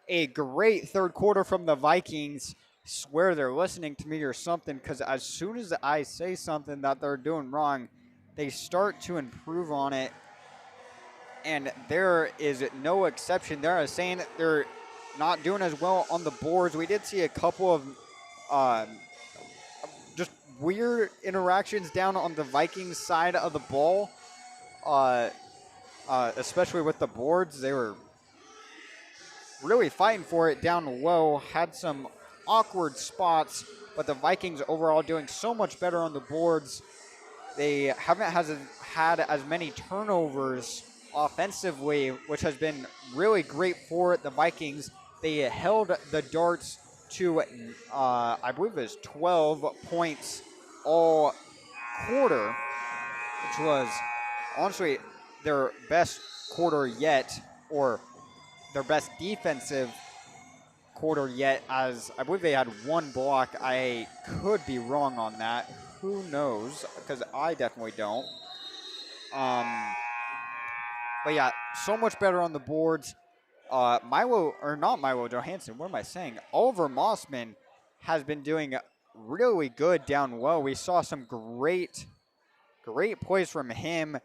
A great third quarter from the Vikings. Swear they're listening to me or something, because as soon as I say something that they're doing wrong, they start to improve on it. And there is no exception. They're saying that they're not doing as well on the boards. We did see a couple of just weird interactions down on the Vikings side of the ball, especially with the boards. They were really fighting for it down low, had some awkward spots, but the Vikings overall doing so much better on the boards. They haven't had as many turnovers offensively, which has been really great for the Vikings. They held the Darts to, I believe it was 12 points all quarter, which was honestly their best quarter yet, or their best defensive quarter yet, as I believe they had one block. I could be wrong on that. Who knows? Because I definitely don't. But yeah, so much better on the boards. Not Milo Johansson, what am I saying? Oliver Mossman has been doing really good down low. We saw some great plays from him.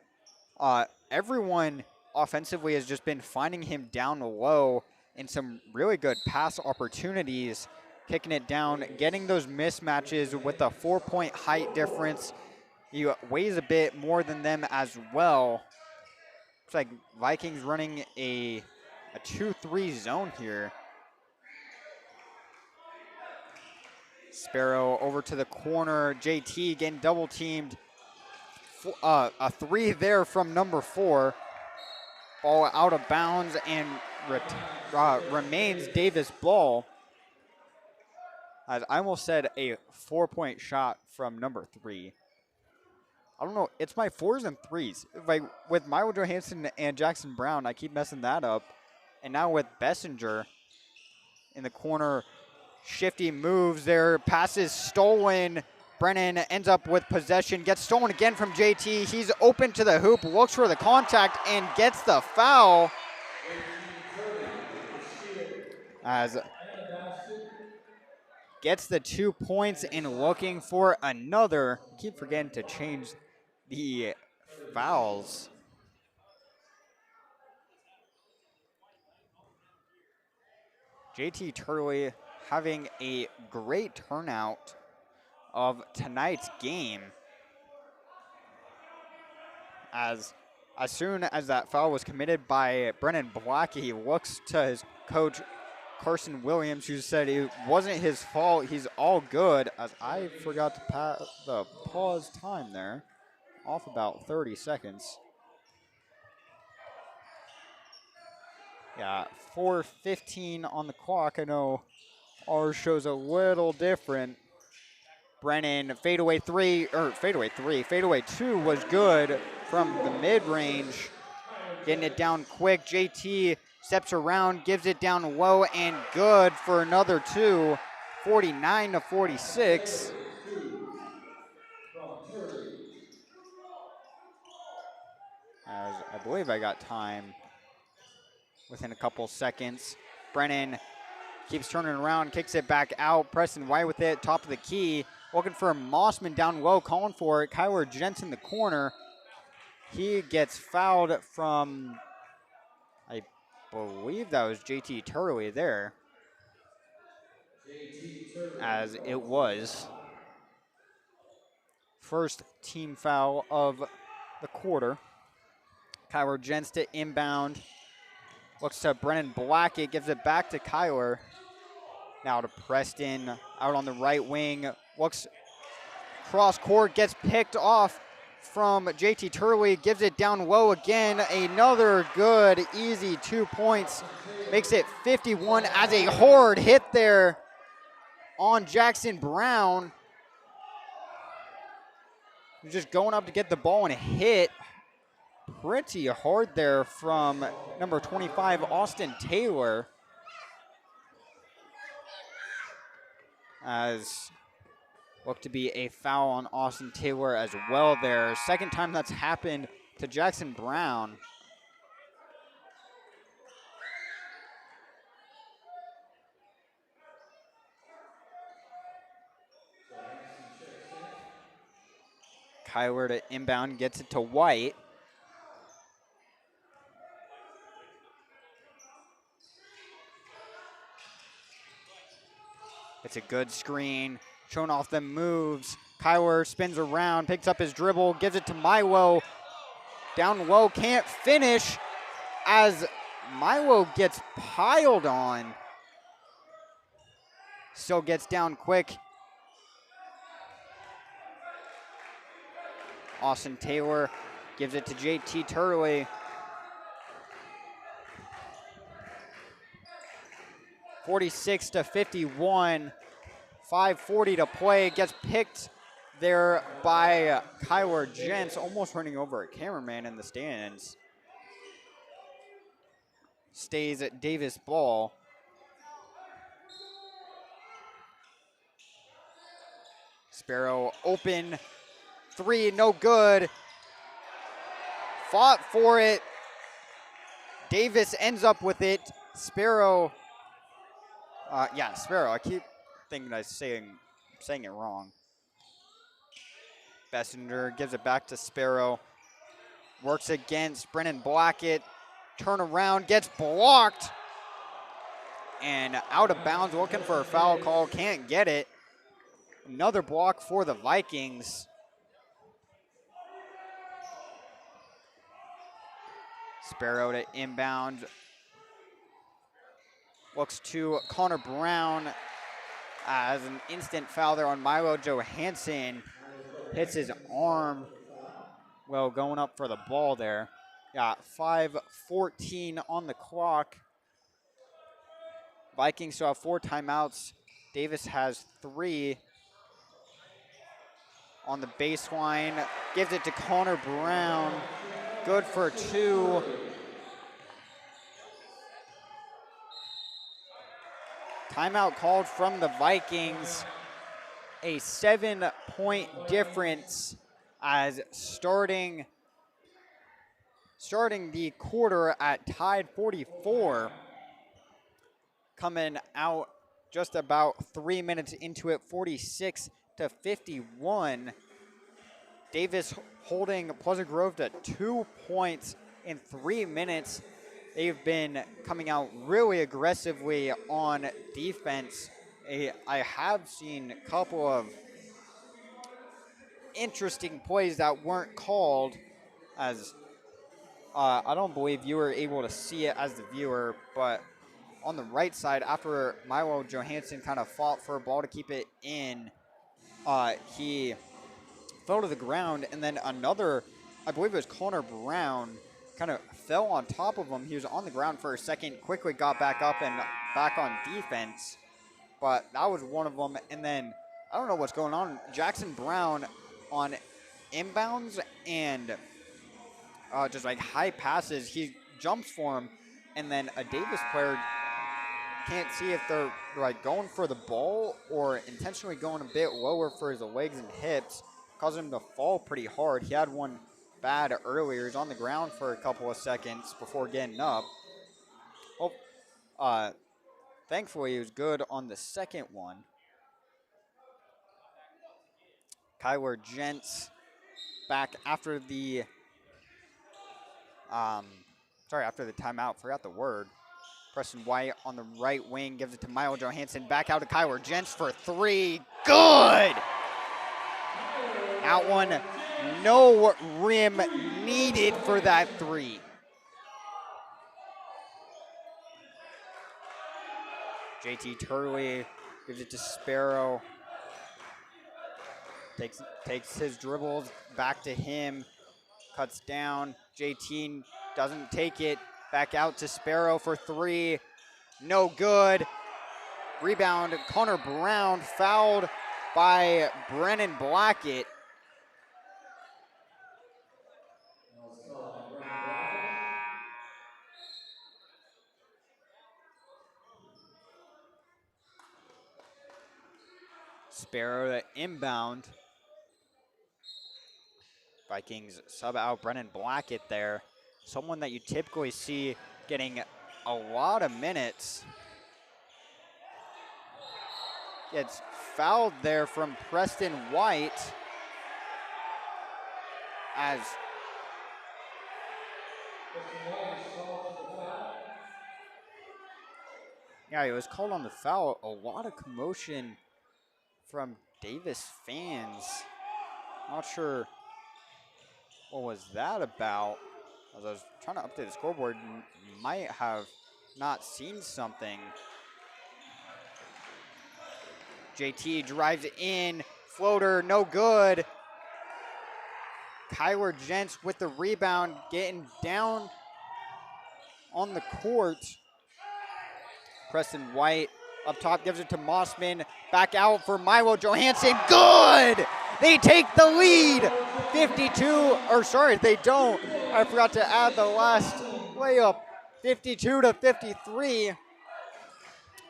Everyone offensively has just been finding him down low in some really good pass opportunities, kicking it down, getting those mismatches with a 4-point height difference. He weighs a bit more than them as well. Looks like Vikings running a 2-3 zone here. Sparrow over to the corner. JT getting double teamed. A three there from number 4. Ball out of bounds and remains Davis ball. As I almost said, a 4-point shot from number 3. I don't know. It's my 4s and 3s. Like with Milo Johansson and Jackson Brown, I keep messing that up. And now with Bessinger in the corner, shifty moves there. Passes stolen. Brennan ends up with possession. Gets stolen again from JT. He's open to the hoop. Looks for the contact and gets the foul. As gets the 2 points and looking for another. Keep forgetting to change the fouls. JT Turley having a great turnout of tonight's game. As soon as that foul was committed by Brennan Blackie, he looks to his coach, Carson Williams, who said it wasn't his fault. He's all good, as I forgot to pause time there. Off about 30 seconds. Yeah, 4:15 on the clock. I know ours shows a little different. Brennan, fadeaway 2 was good from the mid-range. getting it down quick. JT steps around, gives it down low and good for another two, 49-46. As I believe I got time within a couple seconds. Brennan keeps turning around, kicks it back out. Preston White with it, top of the key. Looking for Mossman down low, calling for it. Kyler Jensen in the corner. He gets fouled from, I believe that was JT Turley there. As it was. First team foul of the quarter. Kyler Jensen to inbound. Looks to Brennan Blackett, gives it back to Kyler. Now to Preston, out on the right wing. Looks cross court, gets picked off from JT Turley, gives it down low again. Another good, easy 2 points. Makes it 51 as a hard hit there on Jackson Brown. Just going up to get the ball and hit pretty hard there from number 25, Austin Taylor. As looked to be a foul on Austin Taylor as well there. Second time that's happened to Jackson Brown. Kyler to inbound, gets it to White. It's a good screen, showing off the moves. Kyler spins around, picks up his dribble, gives it to Milo. Down low, can't finish as Milo gets piled on. Still gets down quick. Austin Taylor gives it to JT Turley. 46-51, 5:40 to play. Gets picked there by Kyler Jensen, almost running over a cameraman in the stands. Stays at Davis ball. Sparrow open, three, no good. Fought for it. Davis ends up with it. Sparrow, Sparrow. I keep thinking I'm saying it wrong. Bessinger gives it back to Sparrow. Works against Brennan Blackett. Turn around, gets blocked. And out of bounds, looking for a foul call, can't get it. Another block for the Vikings. Sparrow to inbound. Looks to Connor Brown as an instant foul there on Milo Johansson. Hits his arm. Well, going up for the ball there. Yeah, 5:14 on the clock. Vikings still have 4 timeouts. Davis has 3. On the baseline, gives it to Connor Brown. Good for 2. Timeout called from the Vikings. A 7-point difference as starting the quarter at tied 44. Coming out just about 3 minutes into it, 46-51. Davis holding Pleasant Grove to 2 points in 3 minutes. They've been coming out really aggressively on defense. I have seen a couple of interesting plays that weren't called, as I don't believe you were able to see it as the viewer, but on the right side, after Milo Johansson kind of fought for a ball to keep it in, he fell to the ground, and then another, I believe it was Connor Brown, kind of fell on top of him. He was on the ground for a second, quickly got back up and back on defense, but that was one of them. And then, I don't know what's going on, Jackson Brown on inbounds and just like high passes. He jumps for him, and then a Davis player can't see if they're like going for the ball or intentionally going a bit lower for his legs and hips, causing him to fall pretty hard. He had one bad earlier. He was on the ground for a couple of seconds before getting up. Thankfully, he was good on the second one. Kyler Gents back after the after the timeout. Forgot the word. Preston White on the right wing gives it to Milo Johansson. Back out to Kyler Gents for three. Good! That one, no rim needed for that three. JT Turley gives it to Sparrow. Takes his dribbles back to him. Cuts down. JT doesn't take it. Back out to Sparrow for three. No good. Rebound, Connor Brown fouled by Brennan Blackett. Sparrow to inbound. Vikings sub out Brennan Blackett there. Someone that you typically see getting a lot of minutes. Gets fouled there from Preston White as he was called on the foul. A lot of commotion from Davis fans. Not sure what was that about. As I was trying to update the scoreboard, might have not seen something. JT drives in, floater, no good. Kyler Gents with the rebound, getting down on the court. Preston White up top gives it to Mossman. Back out for Milo Johansson. Good! They take the lead. 52, or sorry, they don't. I forgot to add the last layup. 52-53.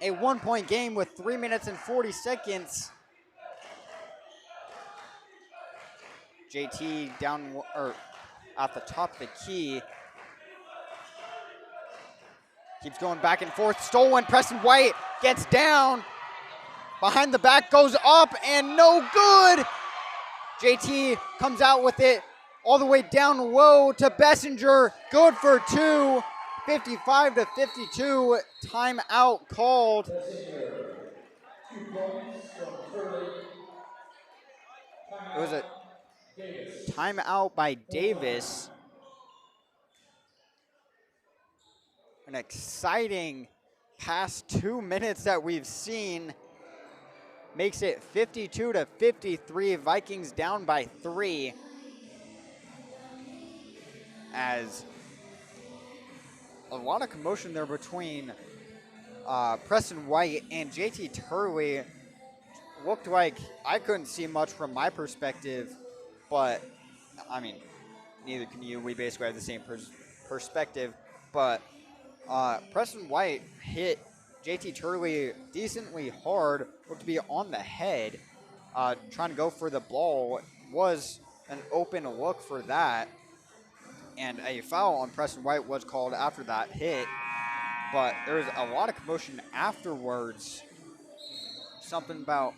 A 1-point game with 3 minutes and 40 seconds. JT down, or at the top of the key. Keeps going back and forth. Stolen. Preston White gets down. Behind the back, goes up, and no good. JT comes out with it all the way down low to Bessinger. Good for two. 55-52. Timeout called. It was a timeout by Davis. An exciting past 2 minutes that we've seen makes it 52-53. Vikings down by 3. As a lot of commotion there between Preston White and JT Turley. Looked like I couldn't see much from my perspective, but I mean, neither can you. We basically have the same perspective, but Preston White hit JT Turley decently hard, looked to be on the head, trying to go for the ball. Was an open look for that, and a foul on Preston White was called after that hit, but there was a lot of commotion afterwards. Something about,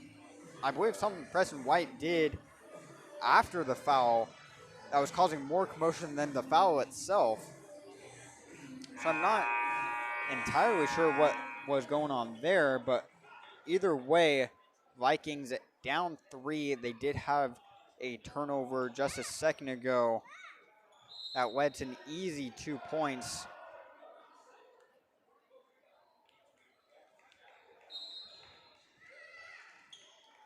I believe something Preston White did after the foul that was causing more commotion than the foul itself. So I'm not entirely sure what was going on there, but either way, Vikings down 3. They did have a turnover just a second ago that led to an easy 2 points.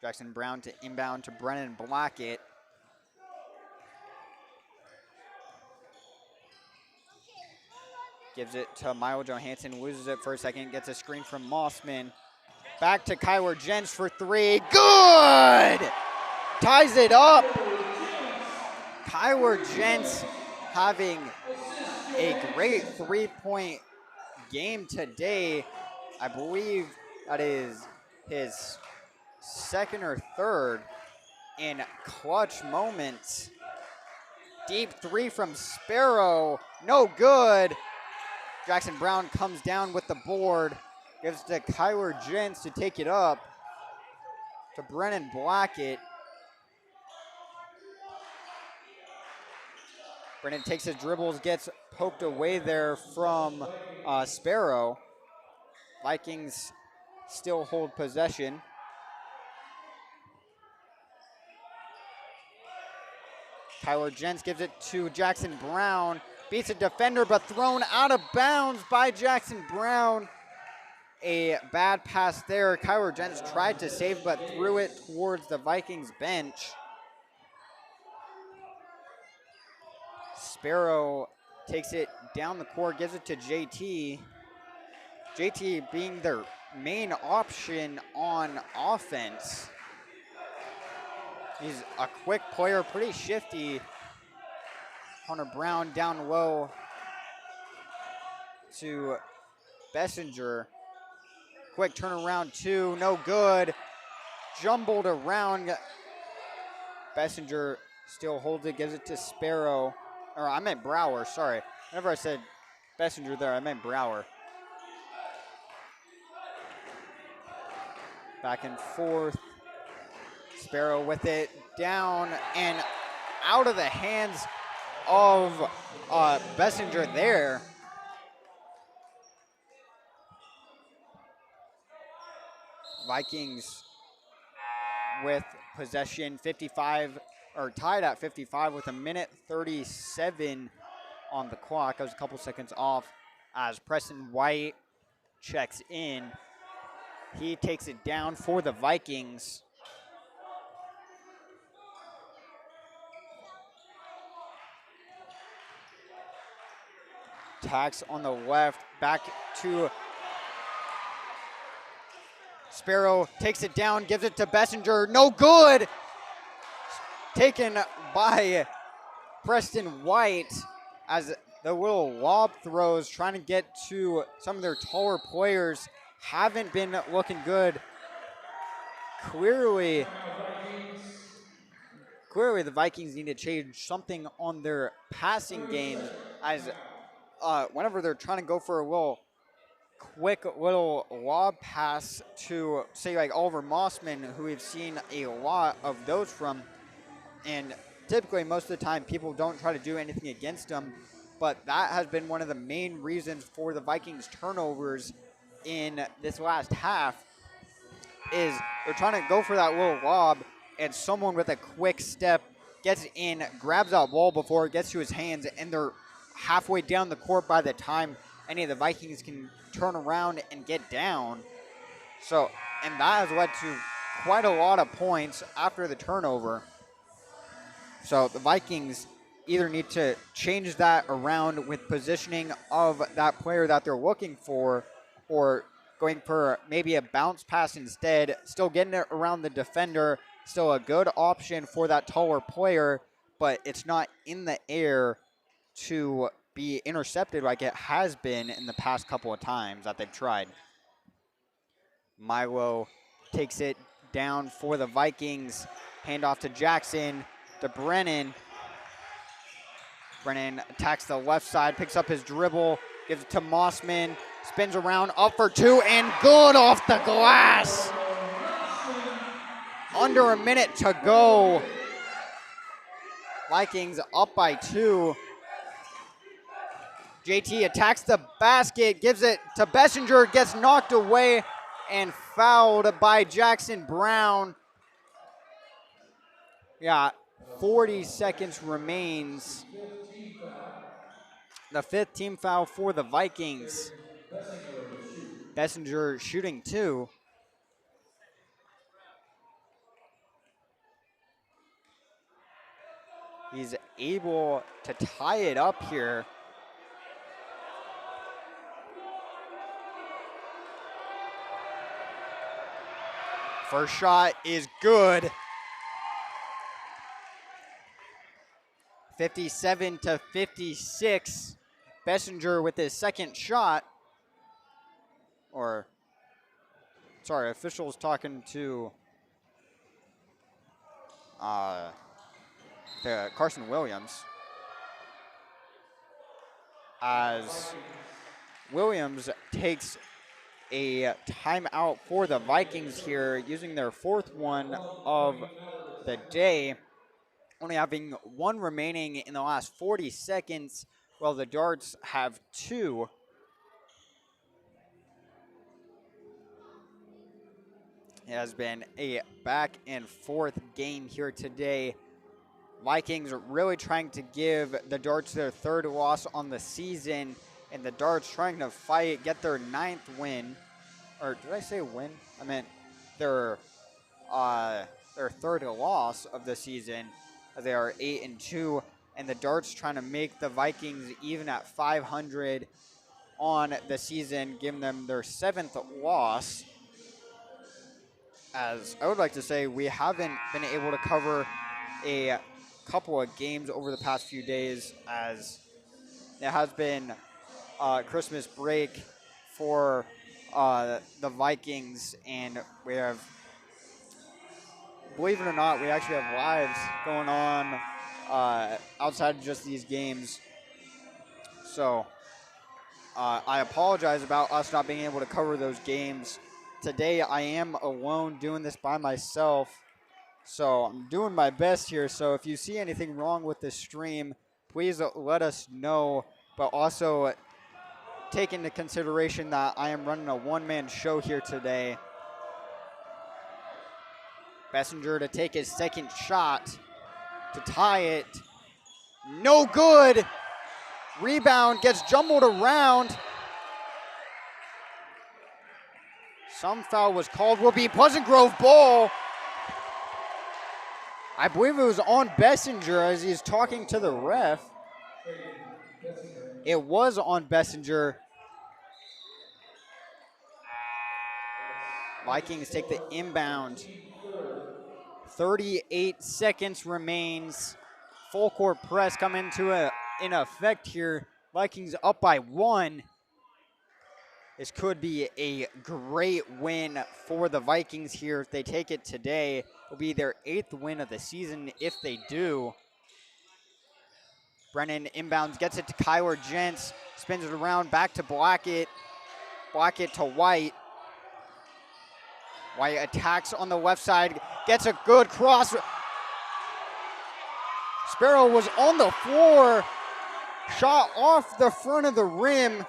Jackson Brown to inbound to Brennan Blackett. Gives it to Milo Johansson, loses it for a second, gets a screen from Mossman. Back to Kyler Gents for 3. Good! Ties it up. Kyler Gents having a great 3-point game today. I believe that is his second or third in clutch moments. Deep three from Sparrow, no good. Jackson Brown comes down with the board, gives to Kyler Jentz to take it up to Brennan Blackett. Brennan takes his dribbles, gets poked away there from Sparrow. Vikings still hold possession. Kyler Jentz gives it to Jackson Brown. Beats a defender, but thrown out of bounds by Jackson Brown. A bad pass there. Kyler Jentz tried to save, but threw it towards the Vikings bench. Sparrow takes it down the court, gives it to JT. JT being their main option on offense. He's a quick player, pretty shifty. Hunter Brown down low to Bessinger. Quick turnaround two, no good. Jumbled around. Bessinger still holds it, gives it to Sparrow. Or I meant Brower, sorry. Whenever I said Bessinger there, I meant Brower. Back and forth. Sparrow with it down and out of the hands of Bessinger there. Vikings with possession 55, or tied at 55 with 1:37 on the clock. I was a couple seconds off as Preston White checks in. He takes it down for the Vikings. Tax on the left, back to Sparrow, takes it down, gives it to Bessinger, no good! Taken by Preston White as the little lob throws, trying to get to some of their taller players, haven't been looking good. Clearly the Vikings need to change something on their passing game, as whenever they're trying to go for a quick little lob pass to, say, like Oliver Mossman, who we've seen a lot of those from, and typically most of the time people don't try to do anything against him, but that has been one of the main reasons for the Vikings turnovers in this last half, is they're trying to go for that little lob, and someone with a quick step gets in, grabs that ball before it gets to his hands, and they're halfway down the court by the time any of the Vikings can turn around and get down. So, and that has led to quite a lot of points after the turnover. So the Vikings either need to change that around with positioning of that player that they're looking for, or going for maybe a bounce pass instead, still getting it around the defender, still a good option for that taller player, but it's not in the air to be intercepted like it has been in the past couple of times that they've tried. Milo takes it down for the Vikings. Handoff to Jackson, to Brennan. Brennan attacks the left side, picks up his dribble, gives it to Mossman, spins around, up for two, and good off the glass. Under a minute to go. Vikings up by 2. JT attacks the basket, gives it to Bessinger, gets knocked away and fouled by Jackson Brown. Yeah, 40 seconds remains. The 5th team foul for the Vikings. Bessinger shooting 2. He's able to tie it up here. First shot is good. 57-56. Bessinger with his second shot. Officials talking to Carson Williams. As Williams takes a timeout for the Vikings here, using their fourth one of the day, only having one remaining in the last 40 seconds, while the Darts have two. It has been a back and forth game here today. Vikings are really trying to give the Darts their third loss on the season, and the Darts trying to fight, get their 9th win. Or did I say win? I meant their third loss of the season. They are 8-2, and the Darts trying to make the Vikings even at 500 on the season, giving them their 7th loss. As I would like to say, we haven't been able to cover a couple of games over the past few days, as it has been Christmas break for the Vikings, and we have, believe it or not, we actually have lives going on outside of just these games. So I apologize about us not being able to cover those games. Today I am alone doing this by myself, so I'm doing my best here. So if you see anything wrong with this stream, please let us know, but also take into consideration that I am running a one-man show here today. Bessinger to take his second shot to tie it. No good. Rebound gets jumbled around. Some foul was called. Will be Pleasant Grove ball. I believe it was on Bessinger as he's talking to the ref. It was on Bessinger. Vikings take the inbound. 38 seconds remains. Full court press come in effect here. Vikings up by 1. This could be a great win for the Vikings here if they take it today. It'll be their 8th win of the season if they do. Brennan inbounds, gets it to Kyler Jentz, spins it around, back to Blackett. Blackett to White. White attacks on the left side, gets a good cross. Sparrow was on the floor, shot off the front of the rim.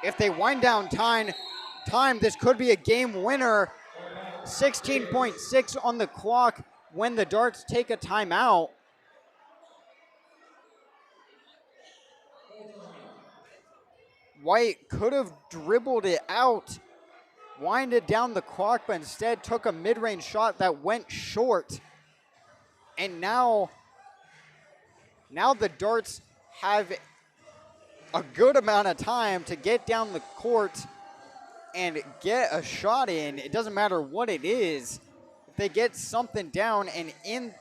If they wind down time, this could be a game winner. 16.6 on the clock when the Darts take a timeout. White could have dribbled it out, winded down the clock, but instead took a mid-range shot that went short. And now the Darts have a good amount of time to get down the court and get a shot in. It doesn't matter what it is. If they get something down and in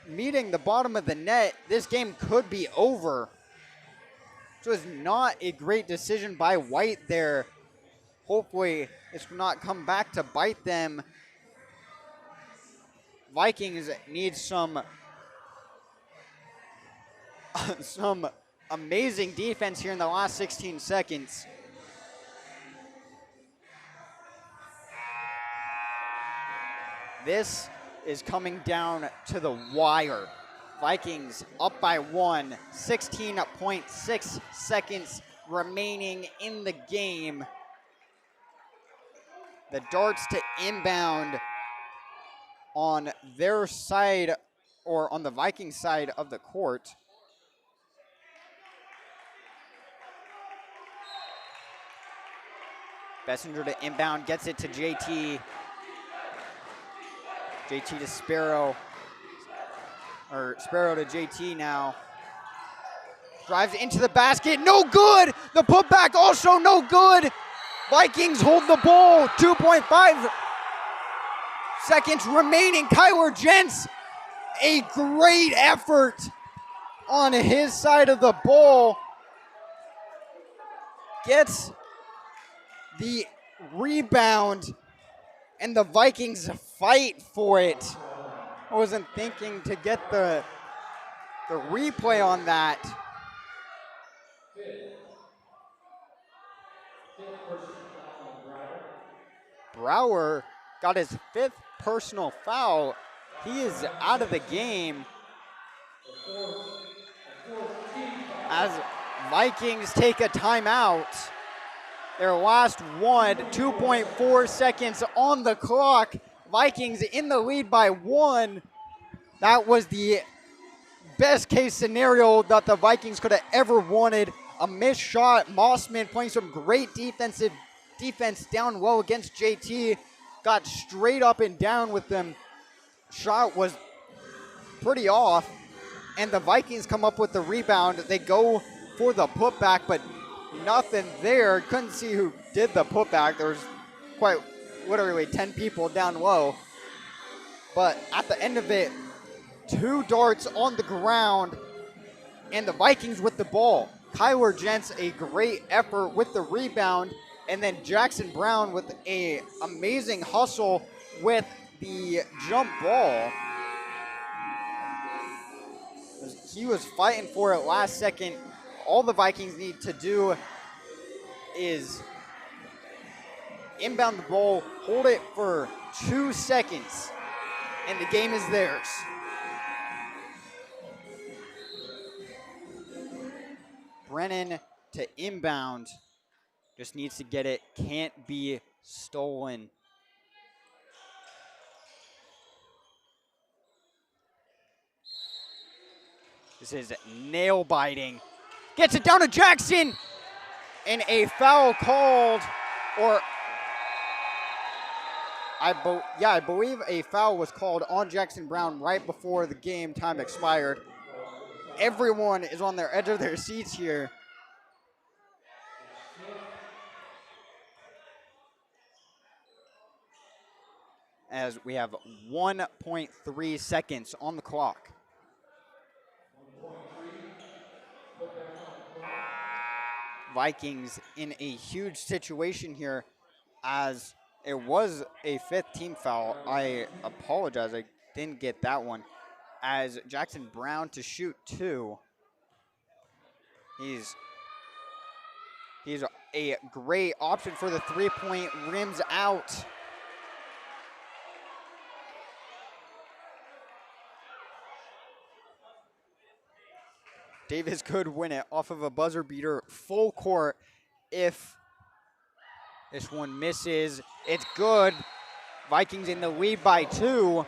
meeting the bottom of the net, this game could be over. So it's not a great decision by White there. Hopefully this will not come back to bite them. Vikings need some amazing defense here in the last 16 seconds. This is coming down to the wire. Vikings up by 1, 16.6 seconds remaining in the game. The Darts to inbound on their side, or on the Viking side of the court. Bessinger to inbound, gets it to JT. JT to Sparrow. Or Sparrow to JT now. Drives into the basket, no good! The putback also no good! Vikings hold the ball, 2.5 seconds remaining. Kyler Jentz A great effort on his side of the ball. Gets the rebound, and the Vikings fight for it. I wasn't thinking to get the replay on that. Brower got his 5th personal foul. He is out of the game as Vikings take a timeout. Their last one, 2.4 seconds on the clock. Vikings in the lead by 1. That was the best case scenario that the Vikings could have ever wanted. A missed shot. Mossman playing some great defense down low against JT. Got straight up and down with them. Shot was pretty off. And the Vikings come up with the rebound. They go for the putback, but nothing there. Couldn't see who did the putback. There was quite literally 10 people down low. But at the end of it, 2 darts on the ground, and the Vikings with the ball. Kyler Gents, a great effort with the rebound, and then Jackson Brown with a amazing hustle with the jump ball. He was fighting for it last second. All the Vikings need to do is inbound the ball, hold it for 2 seconds, and the game is theirs. Brennan to inbound. Just needs to get it. Can't be stolen. This is nail biting. Gets it down to Jackson. And a foul called, or I believe a foul was called on Jackson Brown right before the game time expired. Everyone is on their edge of their seats here. As we have 1.3 seconds on the clock. Vikings in a huge situation here, as it was a 5th team foul. I apologize, I didn't get that one. As Jackson Brown to shoot 2. He's a great option for the 3-point, rims out. Davis could win it off of a buzzer beater, full court. If this one misses, it's good. Vikings in the lead by 2.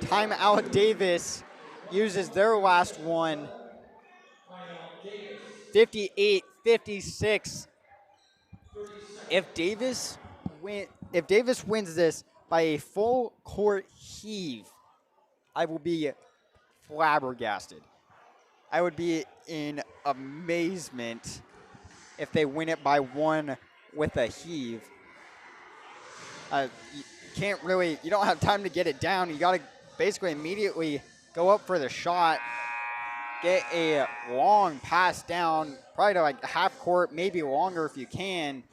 Timeout Davis uses their last one. 58-56. If Davis wins this by a full court heave, I will be flabbergasted. I would be in amazement if they win it by 1 with a heave. You don't have time to get it down. You got to basically immediately go up for the shot, get a long pass down, probably to like half court, maybe longer if you can,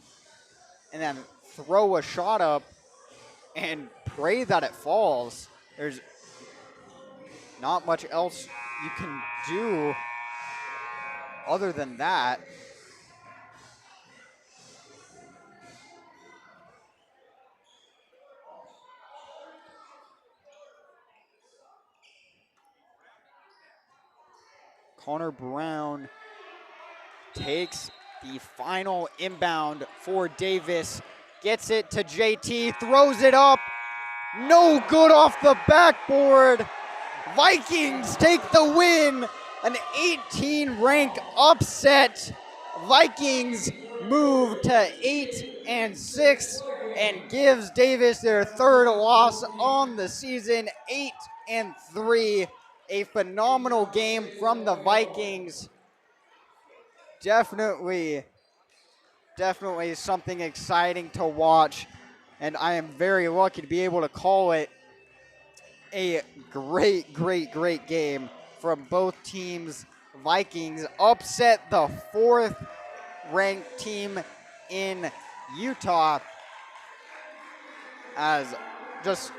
and then throw a shot up and pray that it falls. There's not much else you can do other than that. Connor Brown takes the final inbound for Davis, gets it to JT, throws it up, no good off the backboard. Vikings take the win, an 18-rank upset. Vikings move to 8-6 and gives Davis their 3rd loss on the season, 8-3. A phenomenal game from the Vikings. Definitely something exciting to watch, and I am very lucky to be able to call it. a great game from both teams. Vikings upset the 4th ranked team in Utah, as just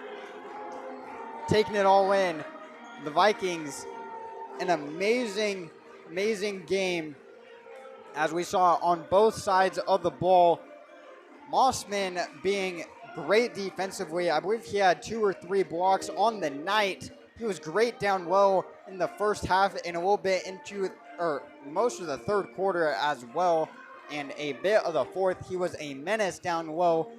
taking it all in. The Vikings, an amazing game, as we saw on both sides of the ball. Mossman being great defensively. I believe he had 2 or 3 blocks on the night. He was great down low in the first half and a little bit into, or most of the third quarter as well, and a bit of the fourth. He was a menace down low.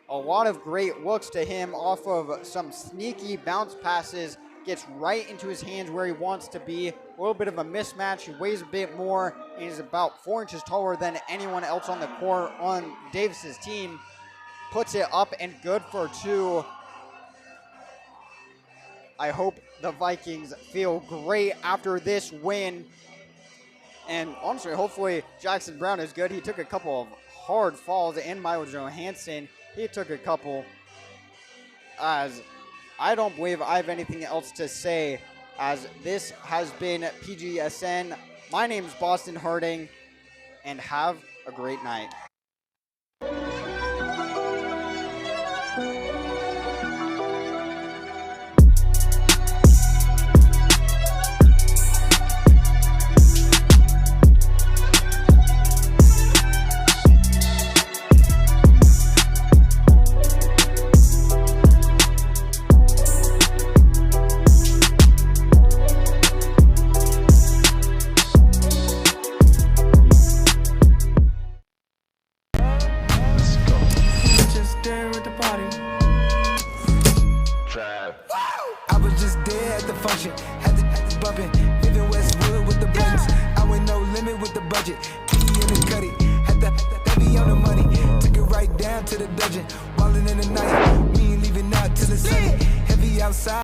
A lot of great looks to him off of some sneaky bounce passes. Gets right into his hands where he wants to be. A little bit of a mismatch. He weighs a bit more and is about 4 inches taller than anyone else on the court on Davis's team. Puts it up and good for 2. I hope the Vikings feel great after this win. And honestly, hopefully Jackson Brown is good. He took a couple of hard falls, and Miles Johansson, he took a couple. As I don't believe I have anything else to say, as this has been PGSN. My name is Boston Harding, and have a great night. Had to bumpin', living Westwood with the buttons. I went no limit with the budget. Key in the cutty, had the heavy on the money. Took it right down to the dungeon, ballin' in the night. We ain't leaving out till the sunny. Heavy outside.